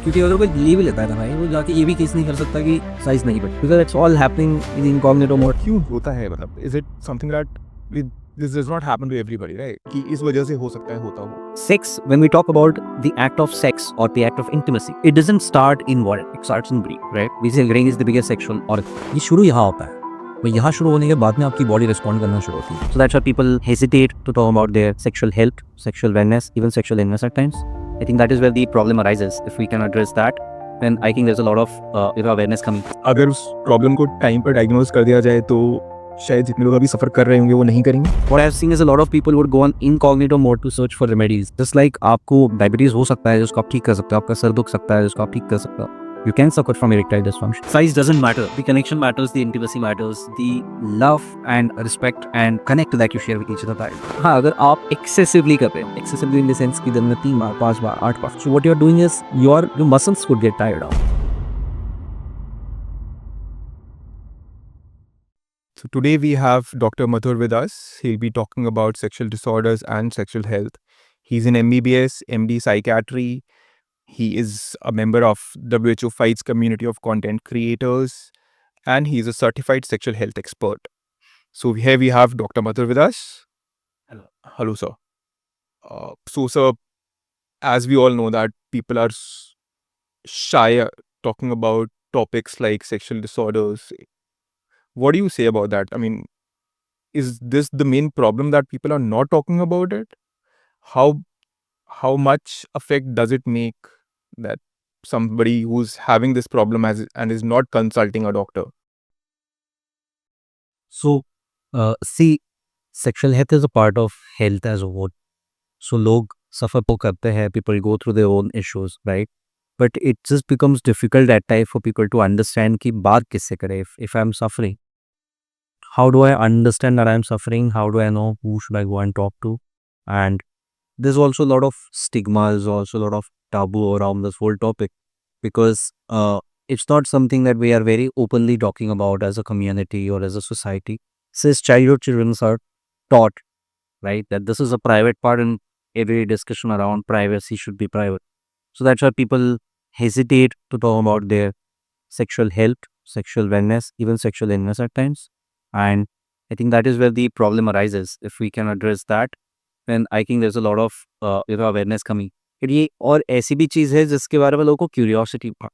क्योंकि अगर कोई ले भी लेता है ना भाई, वो जाके ये भी केस नहीं कर सकता कि साइज नहीं but because it's all happening in incognito mode. क्यों होता है, मतलब is it something that this does not happen to everybody, right? कि इस वजह से हो सकता है होता हो। Sex, when we talk about the act of sex or the act of intimacy, it doesn't start in what it starts in brain, right? We say brain is the biggest sexual organ. ये शुरू यहाँ होता है, वो यहाँ शुरू होने के बाद में आपकी बॉडी रिस्पॉन्ड करना शुरू होती है. So that's why people hesitate to talk about their sexual health, sexual wellness, even sexual illness at times. I think that is where the problem arises. If we can address that, then I think there's a lot of awareness coming. अगर उस problem को time पर diagnose कर दिया जाए तो शायद जितने लोग अभी सफर कर रहे होंगे वो नहीं करेंगे। What I've seen is a lot of people would go on incognito mode to search for remedies. Just like आपको डायबिटीज हो सकता है जिसको आप ठीक कर सकते हो, आपका सर दुख सकता है जिसको आप ठीक कर सकते हो. You can suffer from erectile dysfunction. Size doesn't matter. The connection matters, the intimacy matters, the love and respect and connect that you share with each other. हाँ, अगर आप excessively कर रहे हो, excessively in the sense कि दिन में 3 बार, 5 बार, 8 बार. So what you're doing is your muscles could get tired out. So today we have Dr. Mathur with us. He'll be talking about sexual disorders and sexual health. He's an MBBS, MD Psychiatry. He is a member of WHO Fights community of content creators, and he's a certified sexual health expert. So here we have Dr. Mathur with us. Hello. Hello, sir. So, sir, as we all know that people are shy talking about topics like sexual disorders. What do you say about that? I mean, is this the main problem that people are not talking about it? How much effect does it make that somebody who's having this problem and is not consulting a doctor? So, see, sexual health is a part of health as a whole. So, लोग suffer तो करते हैं, people go through their own issues, right? But it just becomes difficult at times for people to understand कि बात किससे करें. If I'm suffering, how do I understand that I'm suffering? How do I know who should I go and talk to? And there's also a lot of stigma, there's also a lot of taboo around this whole topic because it's not something that we are very openly talking about as a community or as a society. Since childhood, children are taught, right, that this is a private part and every discussion around privacy should be private. So that's why people hesitate to talk about their sexual health, sexual wellness, even sexual illness at times. And I think that is where the problem arises. If we can address that, then I think there's a lot of awareness coming. ये और ऐसी भी चीज़ है जिसके बारे में लोगों को curiosity था.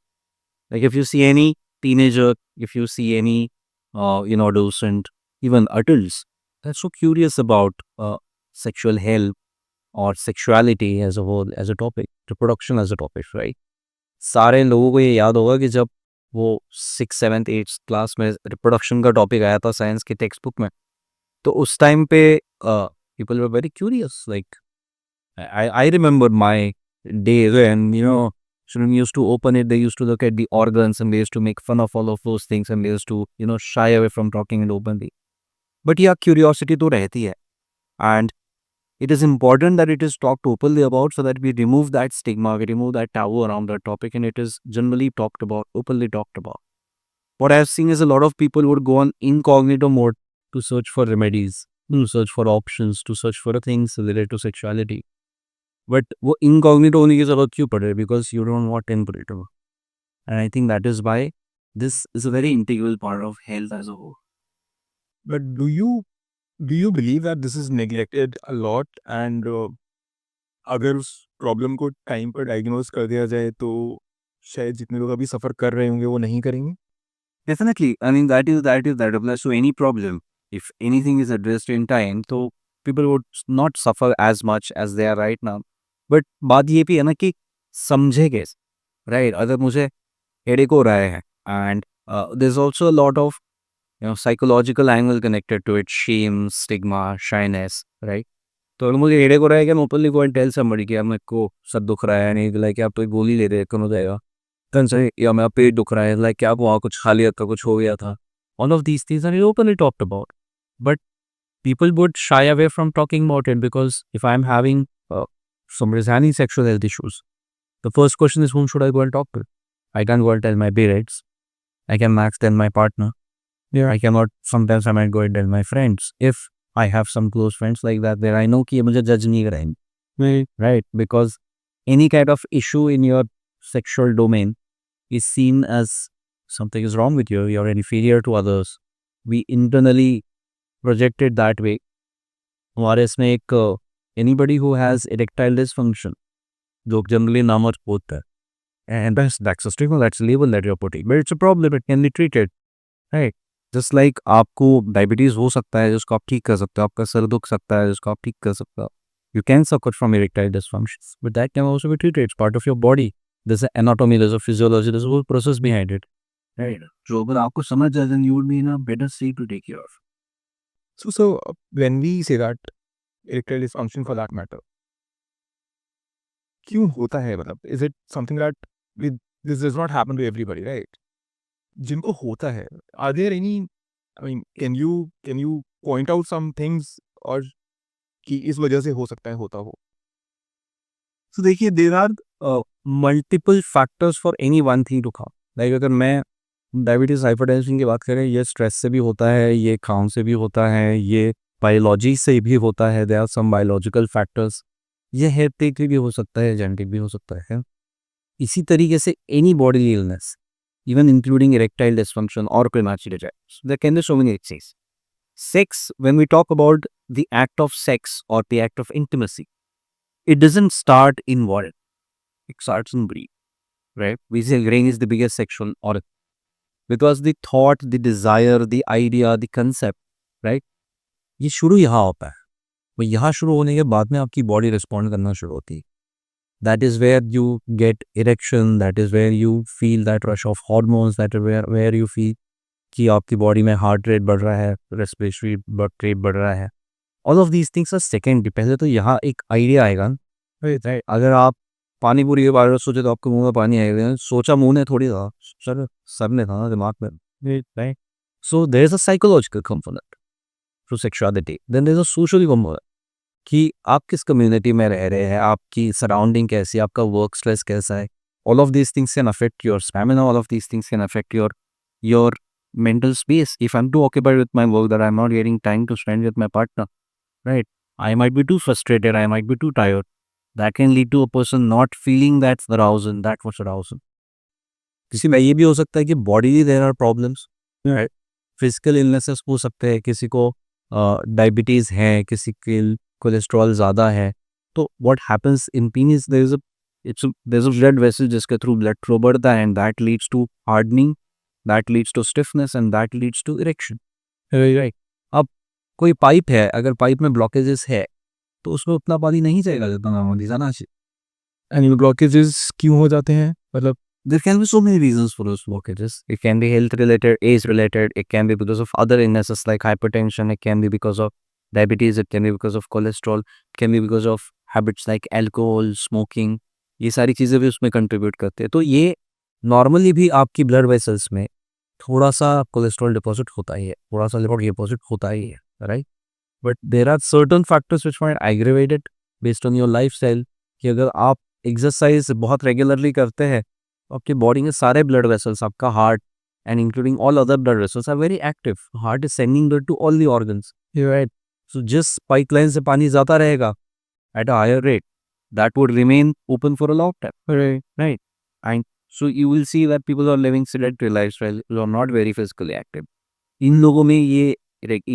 Like if you see any teenager, if you see any adolescent, even adults, they're so curious about sexual health or sexuality as a whole, as a topic, reproduction as a topic, right? सारे लोगों को ये याद होगा कि जब वो 6th 7th 8th class में रिप्रोडक्शन का टॉपिक आया था साइंस की टेक्स्ट बुक में, तो उस टाइम पे people were very curious. Like I remember my days when children used to open it, they used to look at the organs and they used to make fun of all of those things and they used to shy away from talking it openly. But yeah, curiosity तो रहती है, and it is important that it is talked openly about so that we remove that stigma, we remove that taboo around that topic, and it is generally talked about, openly talked about. What I've seen is a lot of people would go on incognito mode to search for remedies, to search for options, to search for things related to sexuality. But वो incognito होने की जरूरत क्यों पड़े? Because you don't want input. And I think that is why this is a very integral part of health as a whole. But do you believe that this is neglected a lot? And अगर उस problem को time पर diagnose कर दिया जाए तो शायद जितने लोग अभी सफर कर रहे होंगे वो नहीं करेंगे। Definitely. I mean, that applies to any problem. If anything is addressed in time, so people would not suffer as much as they are right now. But बात ये भी है ना कि समझे कैसे, right? अगर मुझे हेडेक हो रहा है and there's also a lot of psychological angle connected to it, shame, stigma, shyness, right? तो अगर मुझे हेडेक हो रहा है कि मैं openly go and tell somebody कि यार मेरे को सर दुख रहा है, नहीं लाइक आप तो एक गोली ले रहे कौन हो जाएगा कंसर्न, या मेरा पेट दुख रहा है, लाइक क्या वहाँ कुछ खालियत का कुछ हो गया था. All of these things are openly talked about, but people would shy away from talking about it because if I'm having somebody's having sexual health issues, the first question is whom should I go and talk to? I can't go and tell my parents. I can max tell my partner. Yeah, I cannot. Sometimes I might go and tell my friends if I have some close friends like that where I know कि ये मुझे judge नहीं करेंगे, right? Because any kind of issue in your sexual domain is seen as something is wrong with you, you're inferior to others. We internally project it that way. हमारे इसमें एक anybody who has erectile dysfunction, जो generally नामर्थ होता है, and that's a stigma, that's a label that you're putting, but it's a problem, it can be treated, right? Just like आपको diabetes हो सकता है जिसको आप ठीक कर सकते हो, आपका सर दुख सकता है जिसको आप ठीक कर सकते हो. You can suffer from erectile dysfunctions, but that can also be treated. It's part of your body. There's an anatomy, there's a physiology, there's a whole process behind it. Right. So अगर आपको समझ जाए, then you would be in a better state to take care of. So when we say that erectile dysfunction for that matter, क्यों होता है मतलब? Is it something that this does not happen to everybody, right? जिनको होता है, are there any, I mean, can you point out some things और कि इस वजह से हो सकता है होता हो? So देखिए, there are multiple factors for any one thing to come. Like अगर मैं डायबिटीज हाइपरटेंशन की बात करें, ये स्ट्रेस से भी होता है, ये खान से भी होता है, ये बायोलॉजी से भी होता है. There are some biological factors. ये हेरिडिटी भी हो सकता है, जेनेटिक भी हो सकता है. इसी तरीके से any body illness, even including erectile dysfunction or premature ejaculation, there can be so many things. Sex, when we talk about the act of sex or the act of intimacy, it doesn't start in water. It starts in brain, right? We say brain is the biggest sexual organ. Because the thought, the desire, the idea, the concept, right? ये शुरू यहाँ होता है. वो यहाँ शुरू होने के बाद में आपकी बॉडी रिस्पॉन्ड करना शुरू होती है. That is where you get erection, that is where you feel that rush of hormones, that is where you feel कि आपकी बॉडी में हार्ट रेट बढ़ रहा है, रेस्पिरेटरी रेट बढ़ रहा है. All of these things are secondary. पहले तो यहाँ एक आइडिया आएगा, राइट? अगर आप पानी पूरी के बारे में सोचे तो आपको मुंह में पानी आएगा. सोचा मुंह ने थोड़ी था, सर ने था ना, दिमाग में, right? So there is a psychological component to sexuality. Then there is a social component कि आप किस कम्युनिटी में रह रहे हैं, आपकी सराउंडिंग कैसी है, आपका वर्क स्ट्रेस कैसा है. All of these things can affect your stamina, all of these things can affect your mental space. If I'm too occupied with my work that I'm not getting time to spend with my partner, right? I might be too frustrated, I might be too tired. That can lead to a person not feeling that arousal, that much arousal. किसी में ये भी हो सकता है कि body there are problems, right? Physical illnesses हो सकते हैं, किसी को डायबिटीज है, किसी के कोलेस्ट्रॉल ज़्यादा है. तो what happens in penis, there is a blood vessel जिसके थ्रू ब्लड फ्लो बढ़ता है, and that leads to hardening, that leads to stiffness and that leads to erection, right? अब कोई पाइप है, अगर पाइप में ब्लॉकेजेस है तो उसमें उतना पानी नहीं जाएगा जितना नॉर्मली जाना चाहिए. एंड ब्लॉकेजेस क्यों हो जाते हैं मतलब? There can be so many reasons for those blockages. It can be health related, age related, it can be because of other illnesses like hypertension, it can be because of diabetes, it can be because of cholesterol, it can be because of habits like alcohol, smoking. ये सारी चीज़ें भी उसमें contribute करते हैं. तो ये normally भी आपकी ब्लड वेसल्स में थोड़ा सा कोलेस्ट्रॉल डिपॉजिट होता ही है, थोड़ा सा लिपिड डिपॉजिट होता ही है, right? But there are certain factors which might aggravate it based on your life style. कि अगर आप एक्सरसाइज बहुत रेगुलरली करते हैं तो आपकी बॉडी में सारे ब्लड वेसल्स, आपका heart and including all other blood vessels are very active. Heart is sending blood to all the organs, right? So जिस पाइपलाइन से पानी जाता रहेगा at a higher rate, that would remain open for a long time, right? And so you will see that people are living sedentary lifestyle, who are not very physically active. इन लोगों में ये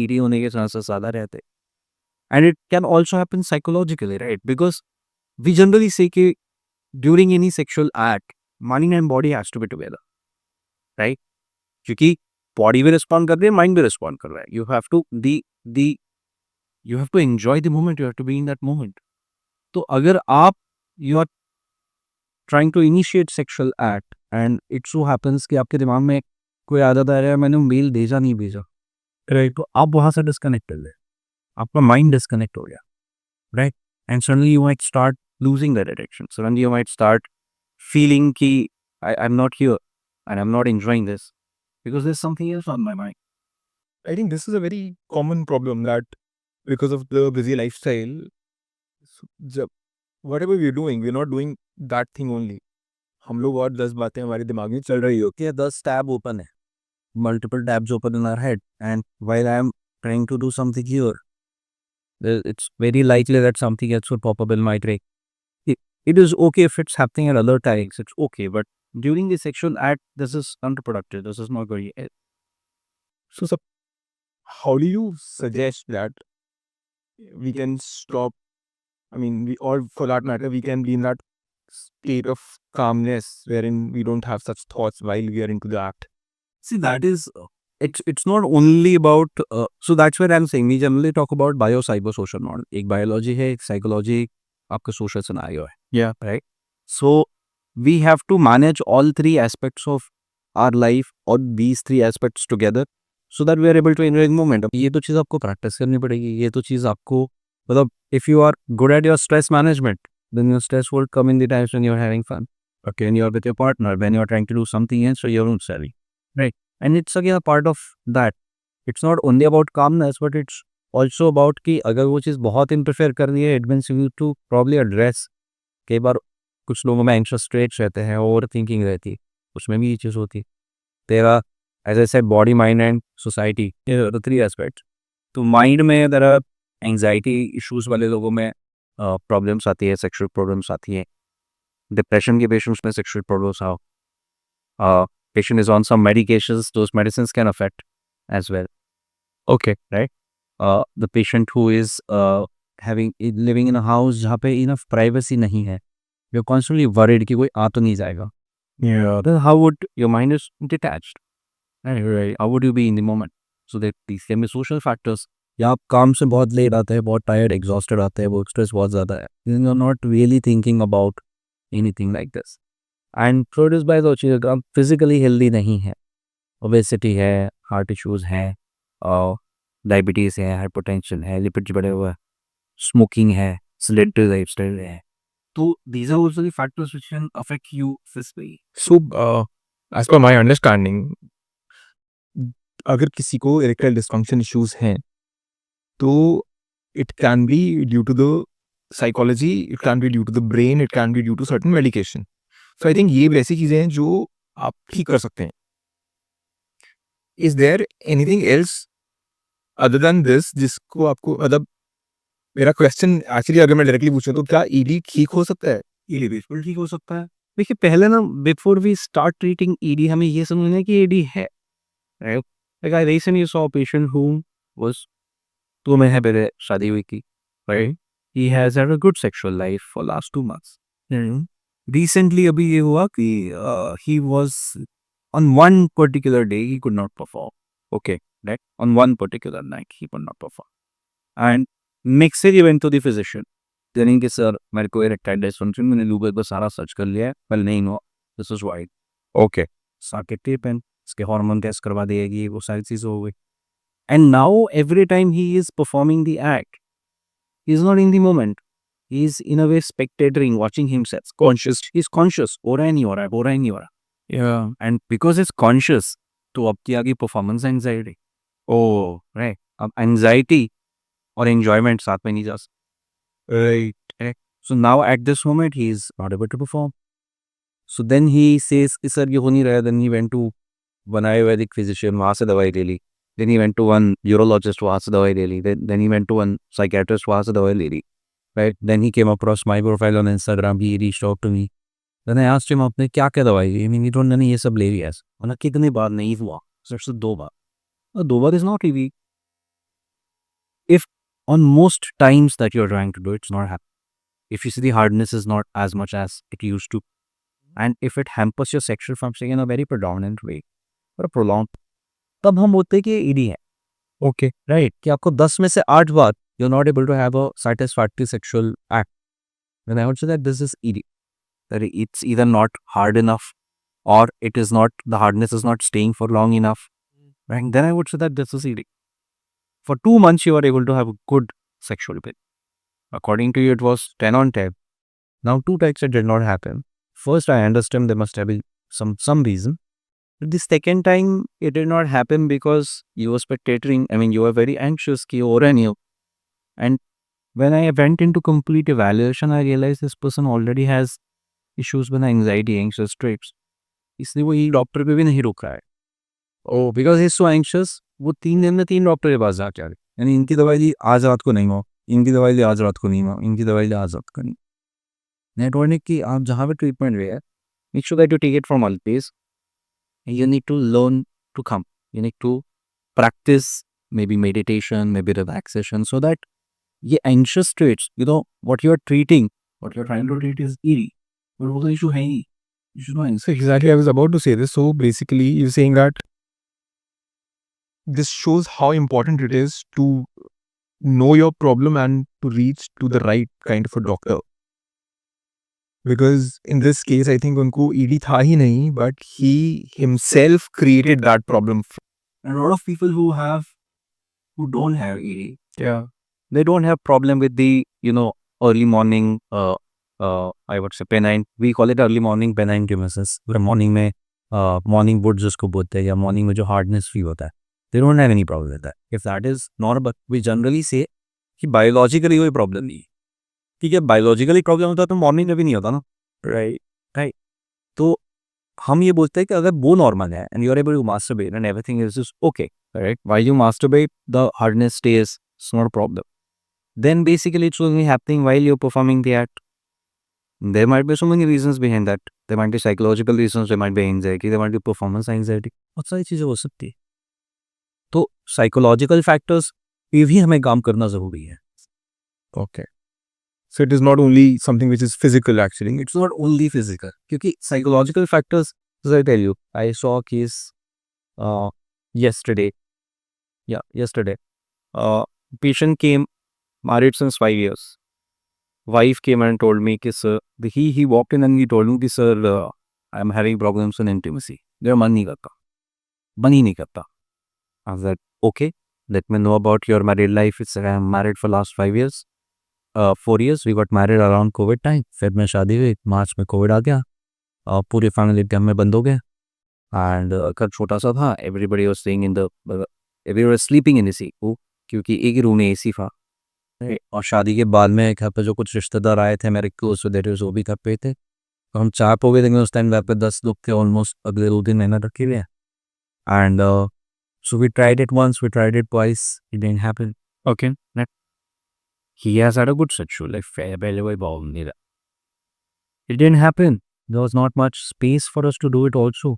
ED होने के chances ज़्यादा रहते हैं. And it can also happen psychologically, right? Because we generally say कि during any sexual act, mind and body has to be together, right? क्योंकि body भी respond कर रही है, mind भी respond कर रहा है. You have to enjoy the moment, you have to be in that moment. तो अगर आप you are trying to initiate sexual act and it so happens कि आपके दिमाग में कोई आदत आ रहा है, मैंने मेल भेजा नहीं भेजा, राइट? तो आप वहाँ से डिस्कनेक्ट कर ले, आपका माइंड डिस्कनेक्ट हो गया, right? And suddenly you might start losing that direction. Suddenly you might start feeling कि I am not here and I'm not enjoying this because there's something else on my mind. I think this is a very common problem that because of the busy lifestyle, whatever we're doing, we're not doing that thing only. हम लोग और 10 बातें हमारे दिमाग में चल रही होती है. 10 tab open है, multiple tabs open in our head, and while I am trying to do something here, it's very likely that something else will pop up in my tray. it is okay if it's happening at other times, it's okay, but during the sexual act, this is counterproductive. This is not very. So, how do you suggest that we can stop? I mean, we, or for that matter, we can be in that state of calmness wherein we don't have such thoughts while we are into the act. See, that is, it's not only about, so that's where I'm saying, we generally talk about biopsychosocial model. एक biology है, एक psychology, आपका social scenario है. Yeah. Right? So, we have to manage all three aspects of our life, or these three aspects together, so that we are able to enjoy the moment. अब ये तो चीज़ आपको practice करनी पड़ेगी. ये तो चीज़ आपको, मतलब, if you are good at your stress management, then your stress will come in the times when you're having fun. Okay, when you're with your partner, when you're trying to do something else for your own self. Right. And it's again a part of that. It's not only about calmness, but it's also about कि अगर वो चीज़ बहुत interfere कर रही है, it means you need to probably address. कई बार कुछ लोगों में anxious traits रहते हैं, ओवर थिंकिंग रहती है, उसमें भी ये चीज़ होती है. तेरा, as I said, body, mind and society, the three aspects. तो माइंड में there are anxiety issues वाले लोगों में प्रॉब्लम्स आती है, सेक्सुअल प्रॉब्लम्स आती है. डिप्रेशन के पेशेंट्स में sexual problems patient is on some medications, those medicines can affect as well. Okay. Right? The patient who is living in a house जहाँ पे enough privacy नहीं है, you're constantly worried कि कोई आ तो नहीं जाएगा. Yeah. Then how would your mind is detached? Right? How would you be in the moment? So that these can be social factors. या आप काम से बहुत लेट आते हैं, बहुत टायर्ड, एग्जॉस्टेड आते हैं, वर्क स्ट्रेस बहुत ज़्यादा है. You're not really thinking about anything like this. And produce by दो चीज़ें, आप फिजिकली हेल्दी नहीं है, ओबेसिटी है, हार्ट इश्यूज हैं, डायबिटीज़ है, हाइपरटेंशन है, लिपिड्स बढ़े हुए हैं, स्मोकिंग है, सेडेंटरी लाइफस्टाइल है. तो these are also the factors which can affect you physically. So, as per my understanding, अगर किसी को erectile dysfunction issues हैं, तो it can be due to the psychology, it can be due to the brain, it can be due to certain medication. So I think ये वैसी चीजें हैं जो आप ठीक कर सकते हैं. Is there anything else other than this जिसको आपको, मतलब, मेरा क्वेश्चन एक्चुअली अगर मैं डायरेक्टली पूछूं तो क्या ईडी ठीक हो सकता है? ईडी बिल्कुल ठीक हो सकता है. देखिए, पहले ना, before we start treating ED, हमें ये समझना है कि ईडी है. Right? Like I recently saw a patient who was, तो मैं है मेरे शादी हुई थी. Right? He has had a good sexual life for last 2 months. Recently अभी ये हुआ कि he was on one particular day he could not perform. Okay, right? On one particular night he could not perform. And next day he went to the physician. Telling कि sir मेरे को erectile dysfunction, मैंने Google पर सारा search कर लिया है, पर नहीं हुआ. This is why. Okay. Socket tape and इसके हार्मोन टेस्ट करवा देगी, वो सारी चीज़ हो गई. And now every time he is performing the act, he is not in the moment. He is in a way spectating, watching himself. Conscious. He is conscious. हो रहा है नहीं हो रहा है, हो रहा है नहीं हो रहा. Yeah. And because it's conscious, तो अब की आगे performance anxiety. Oh, right. अब anxiety और enjoyment साथ में नहीं जा सकते. Right. So now at this moment he is not able to perform. So then he says कि सर ये हो नहीं रहा. Then he went to one Ayurvedic physician, वहाँ से दवाई ले ली. Then he went to one urologist, वहाँ से दवाई ले ली. Then he went to one psychiatrist, वहाँ से दवाई ले ली. Right? Then he came across my profile on Instagram. He reached out to me. Then I asked him, आपने क्या क्या दवाई ली? I mean, you don't know ये सब ले लिया. मैंने कितनी बार नहीं हुआ? सिर्फ 2 बार. 2 बार is not easy. If on most times that you're trying to do, it's not happening. If you see the hardness is not as much as it used to, and if it hampers your sexual functioning in a very predominant way or a prolonged, तब हम बोलते हैं कि ये ED है. Okay. Right? कि आपको 10 में से 8 बार you're not able to have a satisfactory sexual act. Then I would say that this is ED. That it's either not hard enough, or it is not, the hardness is not staying for long enough. Right? Then I would say that this is ED. For 2 months you are able to have a good sexual play. According to you it was 10 on 10. Now 2 times it did not happen. First I understand there must have been some reason. But the second time it did not happen because you were spectating. I mean, you were very anxious कि हो रहा नहीं हो. And when I went into complete evaluation, I realized this person already has issues with anxiety, anxious traits. इसलिए वो ये doctor पे भी नहीं रुक रहा है. Oh, because he's so anxious, वो 3 दिन में 3 डॉक्टर के पास जाके आ गए. यानी इनकी दवाई ली आज रात को नहीं हुआ, इनकी दवाई ली आज रात को नहीं हुआ, इनकी दवाई ली आज रात को नहीं. नेटवर्किंग की आप जहाँ पे ट्रीटमेंट ले है, make sure that you take it from always. You need to learn to come. You need to practice maybe meditation, maybe relaxation, so that ये anxious traits, what you're treating, what you're trying to treat is ED. But वो तो issue है ही. Issue no So exactly, I was about to say this. So basically, you're saying that this shows how important it is to know your problem and to reach to the right kind of a doctor. Because in this case, I think उनको ED था ही नहीं, but he himself created that problem. And a lot of people who don't have ED, Yeah. they don't have problem with the, early morning, I would say benign, we call it early morning benign emesis, where morning में morning wood जिसको बोलते हैं या morning में जो hardness feel होता है, they don't have any problem with that. If that is normal, we generally say कि biologically कोई problem नहीं है. ठीक है, biologically problem होता तो morning में भी नहीं होता ना, right? तो हम ये बोलते हैं कि अगर वो normal है and you are able to masturbate and everything is just okay, right? While you masturbate, the hardness stays, it's not a problem. Then basically it's only happening while you're performing the act. There might be so many reasons behind that. There might be psychological reasons, there might be anxiety, there might be performance anxiety. बहुत सारी चीज़ें हो सकती है. तो psychological factors पे भी हमें काम करना ज़रूरी है. Okay. So it is not only something which is physical actually. It's not only physical. क्योंकि psychological factors, as I tell you, I saw a case yesterday. Yeah, yesterday. Patient came, married since 5 years. Wife came and told me कि sir, he walked in and he told me कि sir, I'm having problems in intimacy. मेरा मन नहीं करता, मन ही नहीं करता. I was like, okay, let me know about your married life. It's I'm married for last 5 years. 4 years. We got married around COVID time. Feb में शादी हुई, मार्च में कोविड आ गया. पूरी फैमिली घर में बंद हो गए. एंड घर छोटा सा था. Everybody was staying in the everybody was sleeping in AC, क्योंकि एक ही रूम में एसी था. और शादी के बाद में घर पे जो कुछ रिश्तेदार आए थे मेरे क्लोज रिलेटिव्स, वो भी घर पे थे. तो हम 4 हो गए थे. उस टाइम घर पे 10 लोग थे ऑलमोस्ट. अगले 2 दिन मैंने रखे हुए. And so we tried it once, we tried it twice, it didn't happen. Okay. He has had a good sexual life. It didn't happen. There was not much space for us to do it also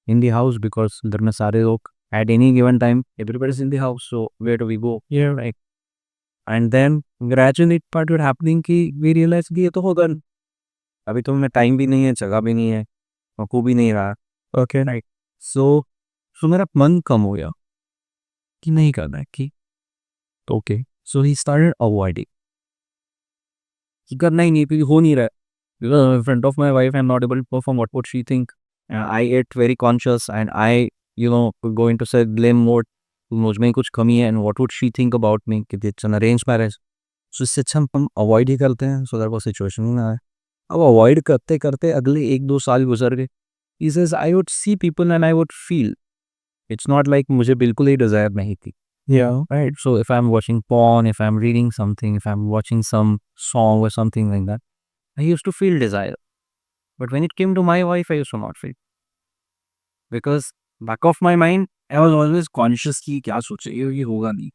in the house because घर में सारे लोग at any given time, everybody's in the house. So where do we go? Yeah, right. And then gradually it started happening कि we realized कि ये तो होगा नहीं. अभी तो हमें टाइम भी नहीं है, जगह भी नहीं है, को भी नहीं रहा. Okay. Right. So मेरा मन कम हो गया कि नहीं करना है कि okay. So he started avoiding. कि करना ही नहीं, क्योंकि हो नहीं रहा है. Because in front of my wife, I'm not able to perform. What would she think? I get very conscious and I, go into say blame mode. मुझ में कुछ कमी है and what would she think about me? कि it's an arranged marriage. So इससे अच्छा हम avoid ही करते हैं, so that वो situation में ना आए. अब avoid करते करते अगले 1-2 साल गुजर गए. He says I would see people and I would feel. It's not like मुझे बिल्कुल ही desire नहीं थी. Yeah. Right? So if I'm watching porn, if I'm reading something, if I'm watching some song or something like that, I used to feel desire. But when it came to my wife, I used to not feel. Because back of my mind, I was always conscious कि क्या सोचे ये होगा नहीं.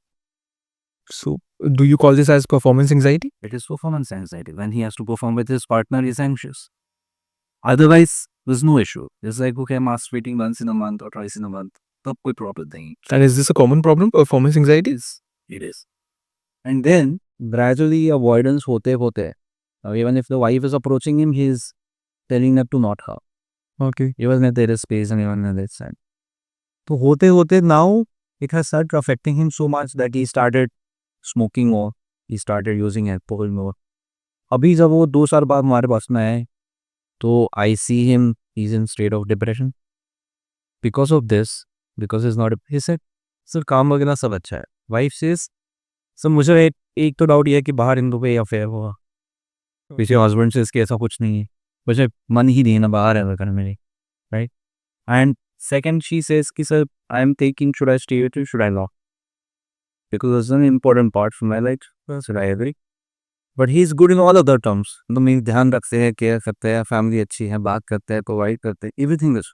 So do you call this as performance anxiety? It is performance anxiety. When he has to perform with his partner, he's anxious. Otherwise, there's no issue. It's like, okay, I'm masturbating once in a month or twice in a month. तब कोई problem नहीं. And is this a common problem, performance anxiety? It is. And then gradually avoidance होते होते, even if the wife is approaching him, he's telling her to not her. Okay. Even if there is space and even on that side. तो होते होते now it has started affecting him so much that he started smoking more. He started using alcohol more. अभी जब वो 2 साल बाद हमारे पास में आए, तो I see him, he's in state of depression. Because of this, because he's not, he said, sir काम वगैरह सब अच्छा है. Wife says, सर मुझे एक तो डाउट ये है कि बाहर इन दो पे अफेयर होगा. पीछे हस्बैंड से इसके ऐसा कुछ नहीं है. मुझे मन ही नहीं है ना बाहर है करने में, right. And second she says कि sir I am thinking should I stay with you, should I not, because it's an important part for my life. Should I agree? But he is good in all other terms. तो मेरी ध्यान रखते हैं, care करते हैं, family अच्छी है, बात करते हैं, प्रोवाइड करते हैं, एवरीथिंग इज.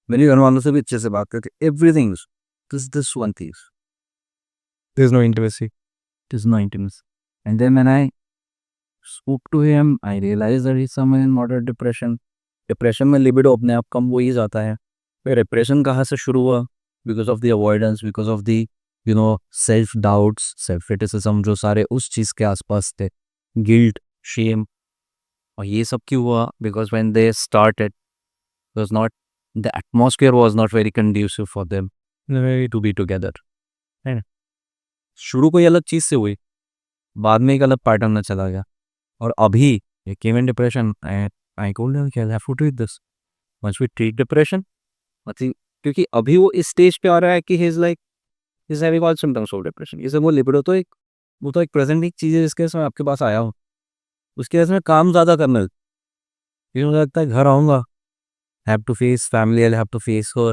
मेरे घर वालों से भी अच्छे से बात करते, everything is. This one thing, There's no intimacy. It is no intimacy. And then when I spoke to him, I realized that he's someone in moderate depression. Depression में लिबिडो अपने आप कम हो ही जाता है. फिर डिप्रेशन कहाँ से शुरू हुआ? Because of the avoidance, because of the self doubts, self criticism, जो सारे उस चीज़ के आसपास थे, गिल्ट, शेम. और ये सब क्यों हुआ? Because when they started was not, the atmosphere was not very conducive for them to be together, है ना? शुरू कोई अलग चीज़ से हुई, बाद में एक अलग पैटर्न में चला गया, और अभी ये came in depression. I told him कि I'll have to treat this. Once we treat depression, मतलब क्योंकि अभी वो इस स्टेज पे आ रहा है कि he is like, he's having all symptoms of depression. ये सब वो लिबिडो तो एक प्रेजेंट एक चीज़ है जिसके वजह से मैं आपके पास आया हूँ. उसकी वजह से मैं काम ज़्यादा करने क्योंकि मुझे लगता है घर आऊँगा, have to face family, I'll have to face her.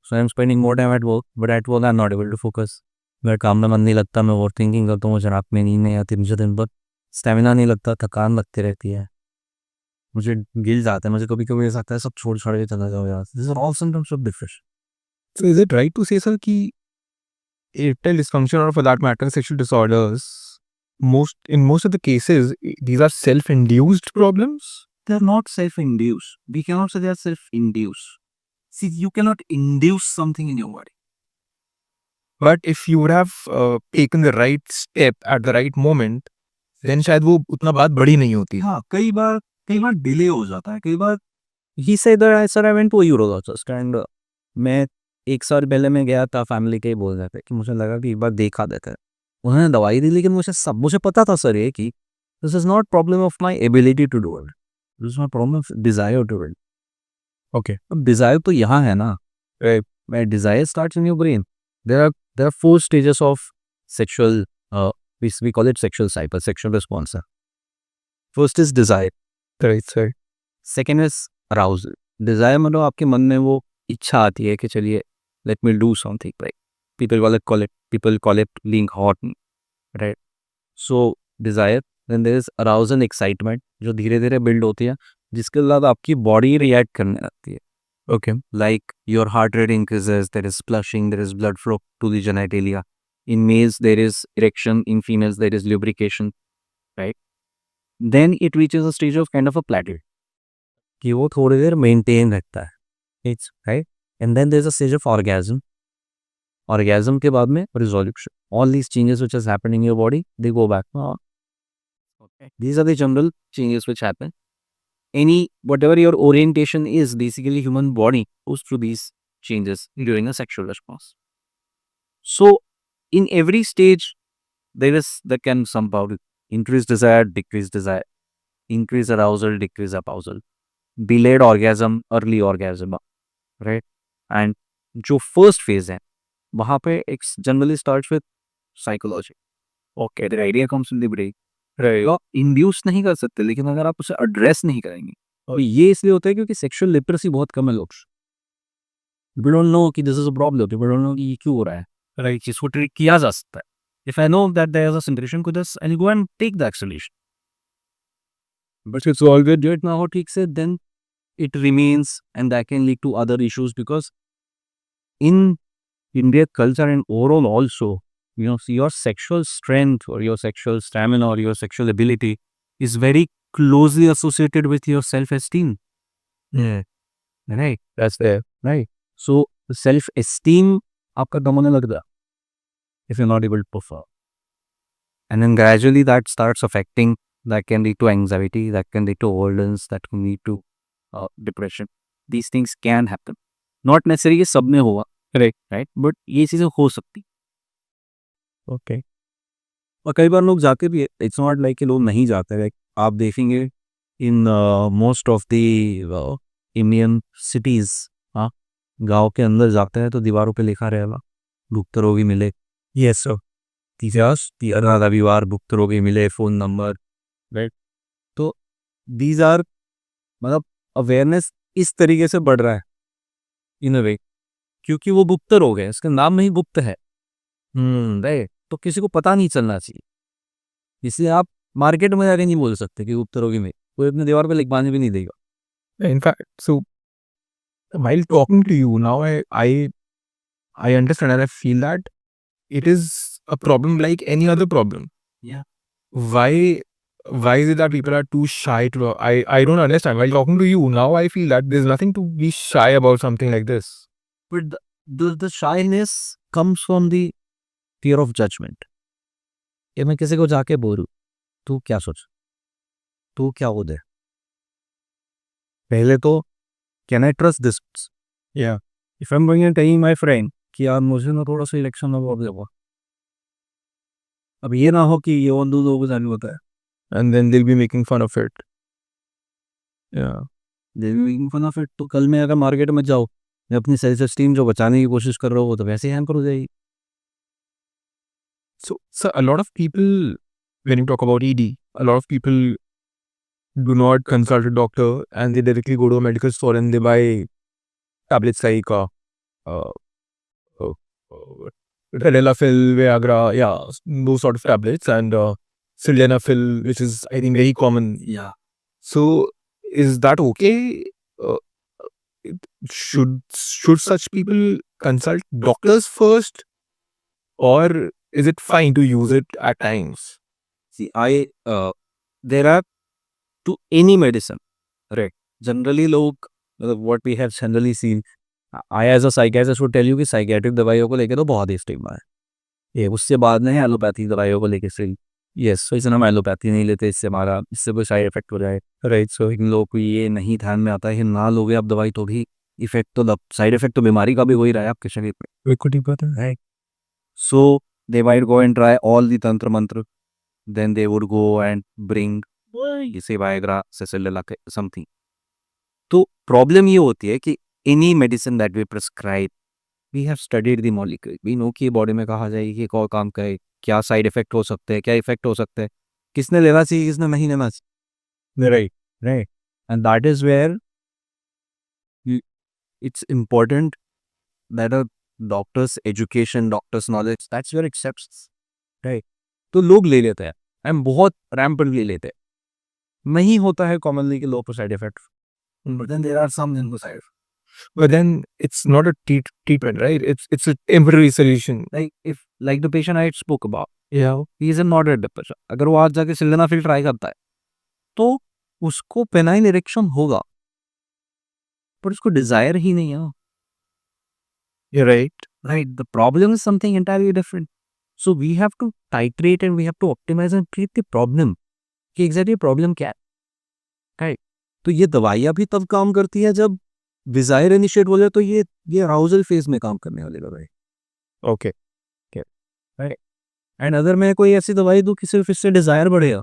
So I'm spending more time at work, but at work I'm not able to focus. मेरा काम में मन नहीं लगता, मैं ओवर थिंकिंग करता हूँ, मुझे रात में नींद नहीं आती, मुझे दिन भर स्टेमिना नहीं लगता, थकान लगती रहती है, मुझे गिल्ट आता है, मुझे कभी कभी ऐसा लगता है सब छोड़ छाड़ के चला जाओ यार. This are all symptoms of depression. So is it right to say, sir, कि erectile dysfunction, or for that matter, sexual disorders, in most of the cases, these are self-induced problems? They are not self-induced. We cannot say they are self-induced. See, you cannot induce something in your body. But if you would have taken the right step at the right moment, then शायद वो उतना बात बड़ी नहीं होती. हाँ, कई बार delay हो जाता है, कई बार. He said that sir I went to a urologist and मैं 1 साल पहले मैं गया था, फैमिली के ही बोल रहे थे कि मुझे लगा कि एक बार देखा देते हैं. उन्होंने दवाई दी, लेकिन मुझे पता था सर ये कि this is not problem of my ability to do it, this is my problem of desire to it. Okay. अब डिजायर तो यहाँ है ना. मैं desire starts in your brain. There are 4 stages of sexual, we call it sexual cycle, sexual response. First is desire. Right, sir. Second is arousal. Desire मतलब आपके मन में वो इच्छा आती है कि चलिए let me do something, like people call it being hot, right? So desire, then there is arousal, excitement, जो धीरे धीरे बिल्ड होती है, जिसके बाद आपकी बॉडी रिएक्ट करने लगती है. Okay. Like your heart rate increases, there is flushing, there is blood flow to the genitalia. In males there is erection, in females there is lubrication, right? Then it reaches a stage of kind of a plateau, कि वो थोड़ी देर maintain रखता है. It's right. And then there is a stage of orgasm. Orgasm के बाद में resolution. All these changes which has happened in your body, they go back. Okay, these are the general changes which happen. Any whatever your orientation is, basically human body goes through these changes during a sexual response. So in every stage there can somehow increase desire, decrease desire, increase arousal, decrease arousal, delayed orgasm, early orgasm, right? And जो first phase है वहाँ पे एक generally start with psychology. Okay, the idea comes in the break. Right. Induce नहीं कर सकते, लेकिन अगर आप उसे एड्रेस नहीं करेंगे, और ये इसलिए होता है क्योंकि सेक्सुअल लिटरेसी बहुत कम है लोग. वी डोंट नो कि this is a problem, we don't know कि ये क्यों हो रहा है, राइट? इसको ट्रीट किया जा सकता है. If I know that there is a situation, कुछ I go and take the solution. But it's always do it ना हो ठीक से, then it remains, and that can lead to other issues, because in Indian culture and overall also, your sexual strength or your sexual stamina or your sexual ability is very closely associated with your self-esteem. Yeah. Right? That's there. Right. So the self-esteem आपका कम होने लगता है if you're not able to perform. And then gradually that starts affecting, that can lead to anxiety, that can lead to avoidance, that can lead to depression. These things can happen. Not necessarily ये सब में होगा, right? But ये चीज़ें हो सकती. Okay. और कई बार लोग जाते भी है. इट्स नॉट लाइक कि लोग नहीं जाते. लाइक आप देखेंगे in most of the Indian cities, हाँ, गाँव के अंदर जाते हैं तो दीवारों पे लिखा रहेगा गुप्त रोगी मिले. Yes, sir. तीसरा रविवार गुप्त रोगी मिले, फोन नंबर, राइट? तो दीज आर, मतलब अवेयरनेस इस तरीके से बढ़ रहा है इन अ वे, क्योंकि वो गुप्त रोग है, इसका नाम में ही गुप्त है. राइट. तो किसी को पता नहीं चलना चाहिए. इसलिए आप मार्केट में जाके नहीं बोल सकते कि गुप्त रोगी में, कोई अपने दीवार पे लिखवाने भी नहीं देगा. In fact, so while talking to you now, I understand and I feel that it is a problem like any other problem. Yeah. Why why is it that people are too shy to I don't understand. While talking to you now, I feel that there's nothing to be shy about something like this. But the shyness comes from the fear of judgment. ये मैं किसी को जाके बोलूं, तू क्या सोच, तू क्या हो दे, पहले तो can I trust this? Yeah. If I am going and telling my friend कि यार मुझे ना थोड़ा सा इलेक्शन में वोट देगा, अब ये ना हो कि ये उन दो लोगों को जानू होता है, And then they'll be making fun of it. Yeah. तो कल मैं अगर मार्केट में जाऊँ, मैं अपनी सेल्फ एस्टीम जो बचाने की कोशिश कर रहा हूँ, तो वैसे ही हैम्पर हो जाएगी. So a lot of people, when you talk about ED, a lot of people do not consult a doctor and they directly go to a medical store and they buy tablets like Tadalafil, Viagra, yeah, those sort of tablets, and Sildenafil, which is I think very common. Yeah. So is that okay? Uh, should such people consult doctors first, or is it fine to use it at times? See, there are to any medicine, right? Generally, लोग what we have generally seen, I as a psychiatrist would tell you कि psychiatric दवाइयों को लेके तो बहुत ही stigma है. ये उससे बाद में है एलोपैथी दवाइयों को लेके स्टिल. यस, तो इसलिए हम एलोपैथी नहीं लेते, इससे हमारा इससे कोई साइड इफेक्ट हो जाए, राइट? सो इन लोगों को ये नहीं ध्यान में आता है कि ना लोगे आप दवाई तो भी इफेक्ट तो साइड इफेक्ट तो बीमारी का भी हो ही रहा है आपके शरीर पे. बिल्कुल ठीक बात है. Right. So they might go and try all the tantra mantra. Then they would go and bring say Viagra, Cecilla, something. तो प्रॉब्लम ये होती है कि any medicine that we prescribe, we have studied the molecule. We know कि body में कहा जाएगी कि कौन काम करे, क्या साइड इफेक्ट हो सकते हैं, क्या इफेक्ट हो सकते हैं, किसने लेना चाहिए, किसने नहीं लेना चाहिए. Right. Right. And that is where it's important that a doctor's education, doctor's knowledge, that's where it accepts. Right. तो लोग ले लेते हैं, एंड बहुत रैम्पली लेते हैं. नहीं होता है कॉमनली कि लो पर side effect, but then there are some जिनको side, But then it's not a treatment, right? It's a temporary solution. like the patient I spoke about, Yeah. he is in moderate depression. अगर वो आज जाके sildenafil try करता है तो उसको penile erection होगा, पर उसको डिजायर ही नहीं है. You're right. Right, the problem is something entirely different. So we have to titrate and we have to optimize and treat the problem कि exactly problem क्या है. Right. तो ये दवाइयाँ भी तब काम करती है जब डिजायर इनिशिएट हो जाए, तो ये अराउजल फेज में काम करने वाली दवाई. Okay. एंड अगर मैं कोई ऐसी दवाई दूँ कि सिर्फ इससे डिजायर बढ़ेगा,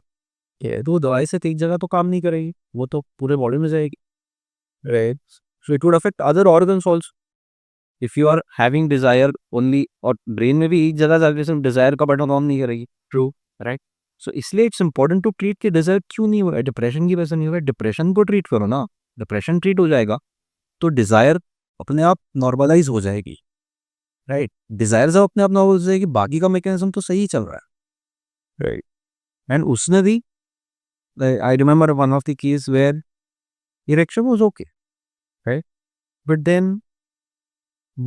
ये तो दवाई से एक जगह तो काम नहीं करेगी, वो तो पूरे बॉडी में जाएगी. Right. So it would affect other organs also. If you are having desire only, और ब्रेन में भी एक जगह जाके सिर्फ डिजायर का बटन ऑन नहीं करेगी. True. राइट. सो इसलिए इट्स इंपॉर्टेंट टू ट्रीट कि डिजायर क्यों नहीं हो रहा है. डिप्रेशन की वजह से नहीं हो रहा है, डिप्रेशन को ट्रीट करो ना. डिप्रेशन ट्रीट हो जाएगा तो डिजायर अपने आप नॉर्मलाइज हो जाएगी. राइट. डिजायर जब अपने आप नॉर्मल हो जाएगी, बाकी का मैकेनिज्म तो सही चल रहा है. Right. एंड उसने भी, I remember one of the case where erection was okay, right, but then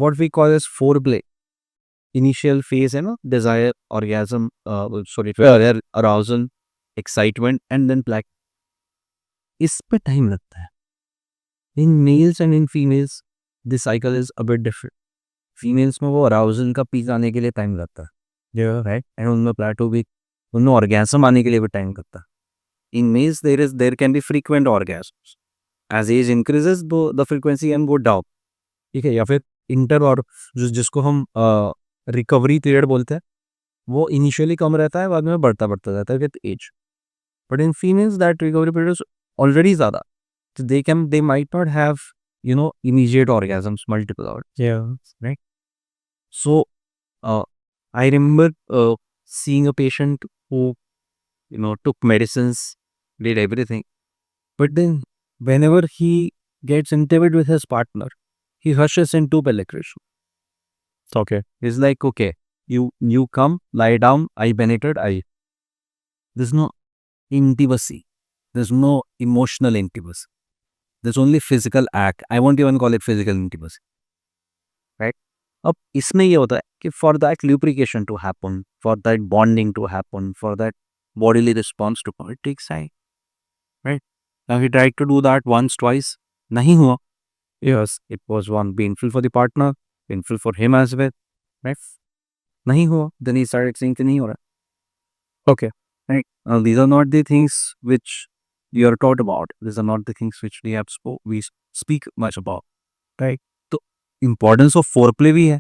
what we call as foreplay, initial phase है ना, desire, orgasm, arousal, excitement, and then plaque. इस पे टाइम लगता है. In males and in females the cycle is a bit different. Females में वो arousal का peak आने के लिए टाइम लगता है, Yeah. right, and उनमें plateau भी, उनमें orgasm आने के लिए भी टाइम लगता है. In males there can be frequent orgasms. As age increases the frequency can go down. ठीक है. या फिर इंटर और जिसको हम रिकवरी पीरियड बोलते हैं, वो इनिशियली कम रहता है, बाद में बढ़ता जाता है with age. But in females that recovery period is already ज़्यादा, तो they might not have immediate orgasms multiple hours. Yeah. Right. So I remember seeing a patient who took medicines, did everything, but then whenever he gets intimate with his partner, he rushes into penetration. Okay. He's like, okay, you come, lie down, I penetrate, there's no intimacy, there's no emotional intimacy, there's only physical act. I won't even call it physical intimacy. Right. अब इसमें ये होता है कि for that lubrication to happen, for that bonding to happen, for that bodily response to it takes time, right? Now he tried to do that once, twice, nahi hua. Yes, it was one painful for the partner, painful for him as well, right? Nahi hua. Then he started saying कि नहीं हो रहा. Okay, right? These are not the things which we are taught about. These are not the things which we speak much about, right? So importance of foreplay भी है.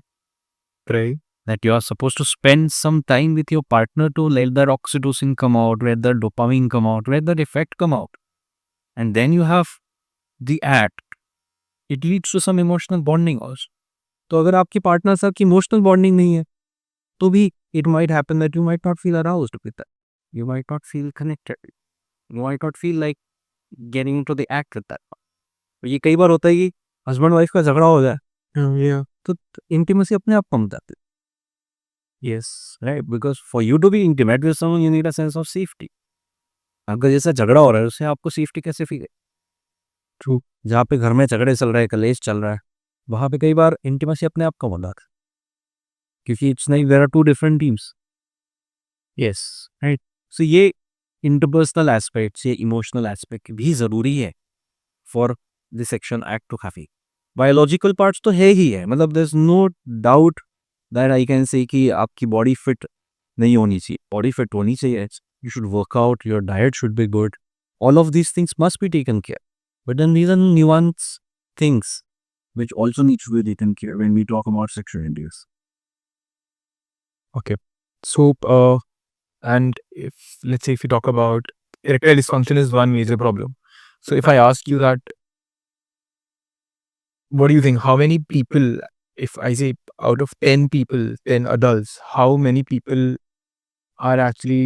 Right. That you are supposed to spend some time with your partner to let that oxytocin come out, let that dopamine come out, let that effect come out. And then you have the act. It leads to some emotional bonding also. तो अगर आपकी partner से आपकी emotional bonding नहीं है तो भी it might happen that you might not feel aroused with that. You might not feel connected. You might not feel like getting into the act with that. तो ये कई बार होता है कि हस्बैंड वाइफ का झगड़ा हो जाए Yeah. तो इंटीमेसी अपने आप कम जाती है. Yes, right. Because for you to be intimate with someone, you need a sense of safety. अगर जैसा झगड़ा हो रहा है उससे आपको सेफ्टी कैसे फील है? True. जहाँ पे घर में झगड़े चल रहे हैं, कलेश चल रहा है, वहाँ पे कई बार इंटीमेसी अपने आप कम हो जाता है क्योंकि it's like there are two different teams. Yes, right. So ये इंटरपर्सनल एस्पेक्ट्स, ये इमोशनल एस्पेक्ट भी ज़रूरी है for the sexual act to हैवी. बायोलॉजिकल पार्ट्स तो है ही है, मतलब there is no doubt that I can say कि आपकी बॉडी फिट नहीं होनी चाहिए. बॉडी फिट होनी चाहिए. You should work out, your diet should be good. All of these things must be taken care. But then these are nuanced things which also need to be taken care when we talk about sexual intercourse. Okay. So, and let's say if we talk about erectile dysfunction is one major problem. So if I ask you that, what do you think? How many people, if I say out of 10 people, 10 adults, how many people are actually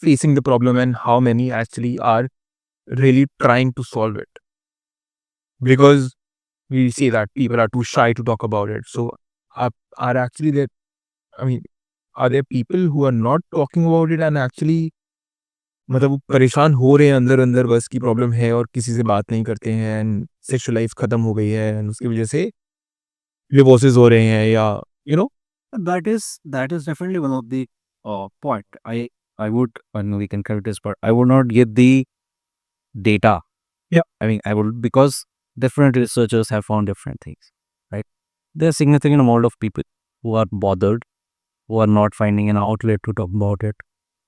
facing the problem and how many actually are really trying to solve it? Because we say that people are too shy to talk about it. So are actually there, I mean, are there people who are not talking about it and actually मतलब वो परेशान हो रहे हैं अंदर अंदर, बस की प्रॉब्लम है और किसी से बात नहीं करते हैं एंड सेक्सुअल लाइफ खत्म हो गई है एंड उसकी वजह से डिवोर्सेस हो रहे हैं या you know. That is definitely one of the point. I would, when we can correct this part, I would not give the data. Yeah. I mean, I would, because different researchers have found different things, right? There's a significant amount of people who are bothered, who are not finding an outlet to talk about it,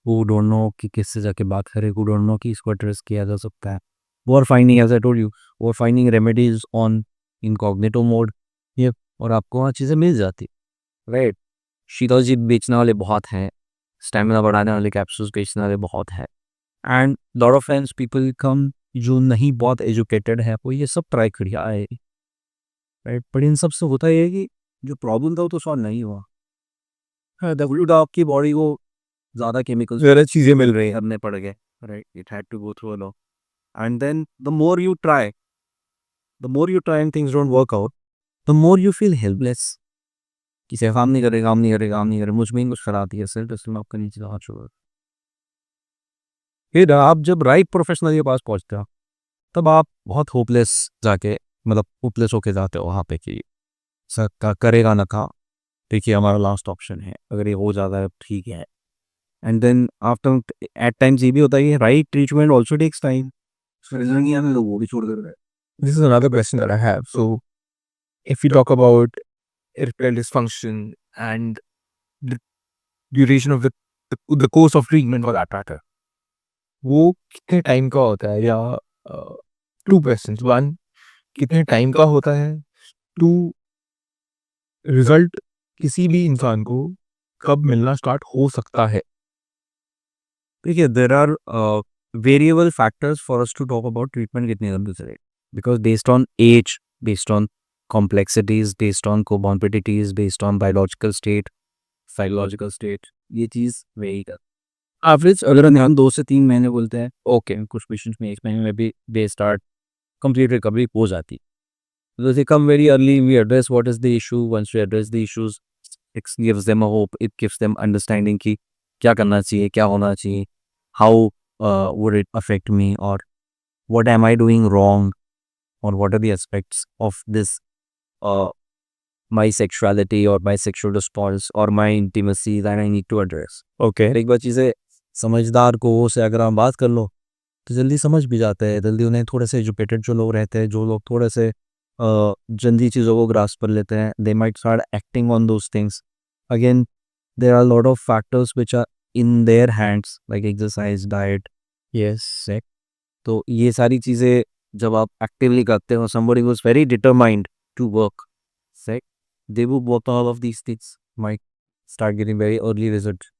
who don't know कि किससे जाके बात करें, who don't know कि इसको address किया जा सकता है. Who are finding, as I told you, who are finding remedies on incognito mode. ये और आपको वहाँ चीज़ें मिल जाती, राइट? शीतलजीत बेचने वाले बहुत हैं, स्टैमिना बढ़ाने वाले कैप्सूल्स बेचने वाले बहुत हैं, and lot of friends people come जो नहीं बहुत एजुकेटेड है वो ये सब ट्राई किया है, राइट? पर इन सब से होता ये है कि जो प्रॉब्लम था वो तो सॉल्व नहीं हुआ. उल्टा आपकी बॉडी को ज़्यादा केमिकल्स ज़्यादा चीज़ें मिल रही हैं. करने पड़ गए, right? It had to go through a lot, and then the more you try and things don't work out, the more you feel helpless. किसी काम नहीं करेगा, काम नहीं करेगा, काम नहीं करेगा, मुझ में ही कुछ खराबी है, सेल्फ एस्टीम आपका नीचे जा चुका है. फिर आप जब राइट प्रोफेशनल के पास पहुंचते हो तब आप बहुत होपलेस जाके, मतलब होपलेस होके जाते हो वहाँ पे कि सर का करेगा ना काम, देखिए हमारा लास्ट ऑप्शन है, अगर ये हो जाता है ठीक है. And then after at times ये भी होता है कि right treatment also takes time. वो भी छोड़ कर This is another question that I have. So if we talk about erectile dysfunction and the duration of the course of treatment for that matter, वो कितने टाइम का होता है? या टू क्वेश्चंस. वन, कितने टाइम का होता है? टू, रिजल्ट किसी भी इंसान को कब मिलना स्टार्ट हो सकता है? देखिए there are variable factors for us to talk about treatment कितनी जल्दी से, because based on age, based on complexities, based on comorbidities, based on biological state, psychological state, ये चीज़ वेरी कर. एवरेज अगर हम 2 से 3 महीने बोलते हैं, ओके, कुछ पेशेंट्स में 1 महीने में भी दे स्टार्ट कंप्लीट रिकवरी हो जाती. So they come very early, we address what is the issue. Once we address the issues, it gives them a hope, it gives them understanding कि क्या करना चाहिए, क्या होना चाहिए, how would it affect me, or what am I doing wrong, or what are the aspects of this my sexuality or my sexual response or my intimacy that I need to address. Okay. एक बार चीज़ें समझदार को से अगर हम बात कर लो तो जल्दी समझ भी जाते हैं, जल्दी उन्हें थोड़े से एजुकेटेड जो लोग रहते हैं, जो लोग थोड़े से जल्दी चीज़ों को ग्रास्प कर लेते हैं, they might start acting on those things. Again there are lot of factors which are in their hands like exercise, diet, Yes. तो ये सारी चीज़ें जब आप एक्टिवली करते हो, somebody was very determined to work, right? They would work on all of these things, might start getting very early results.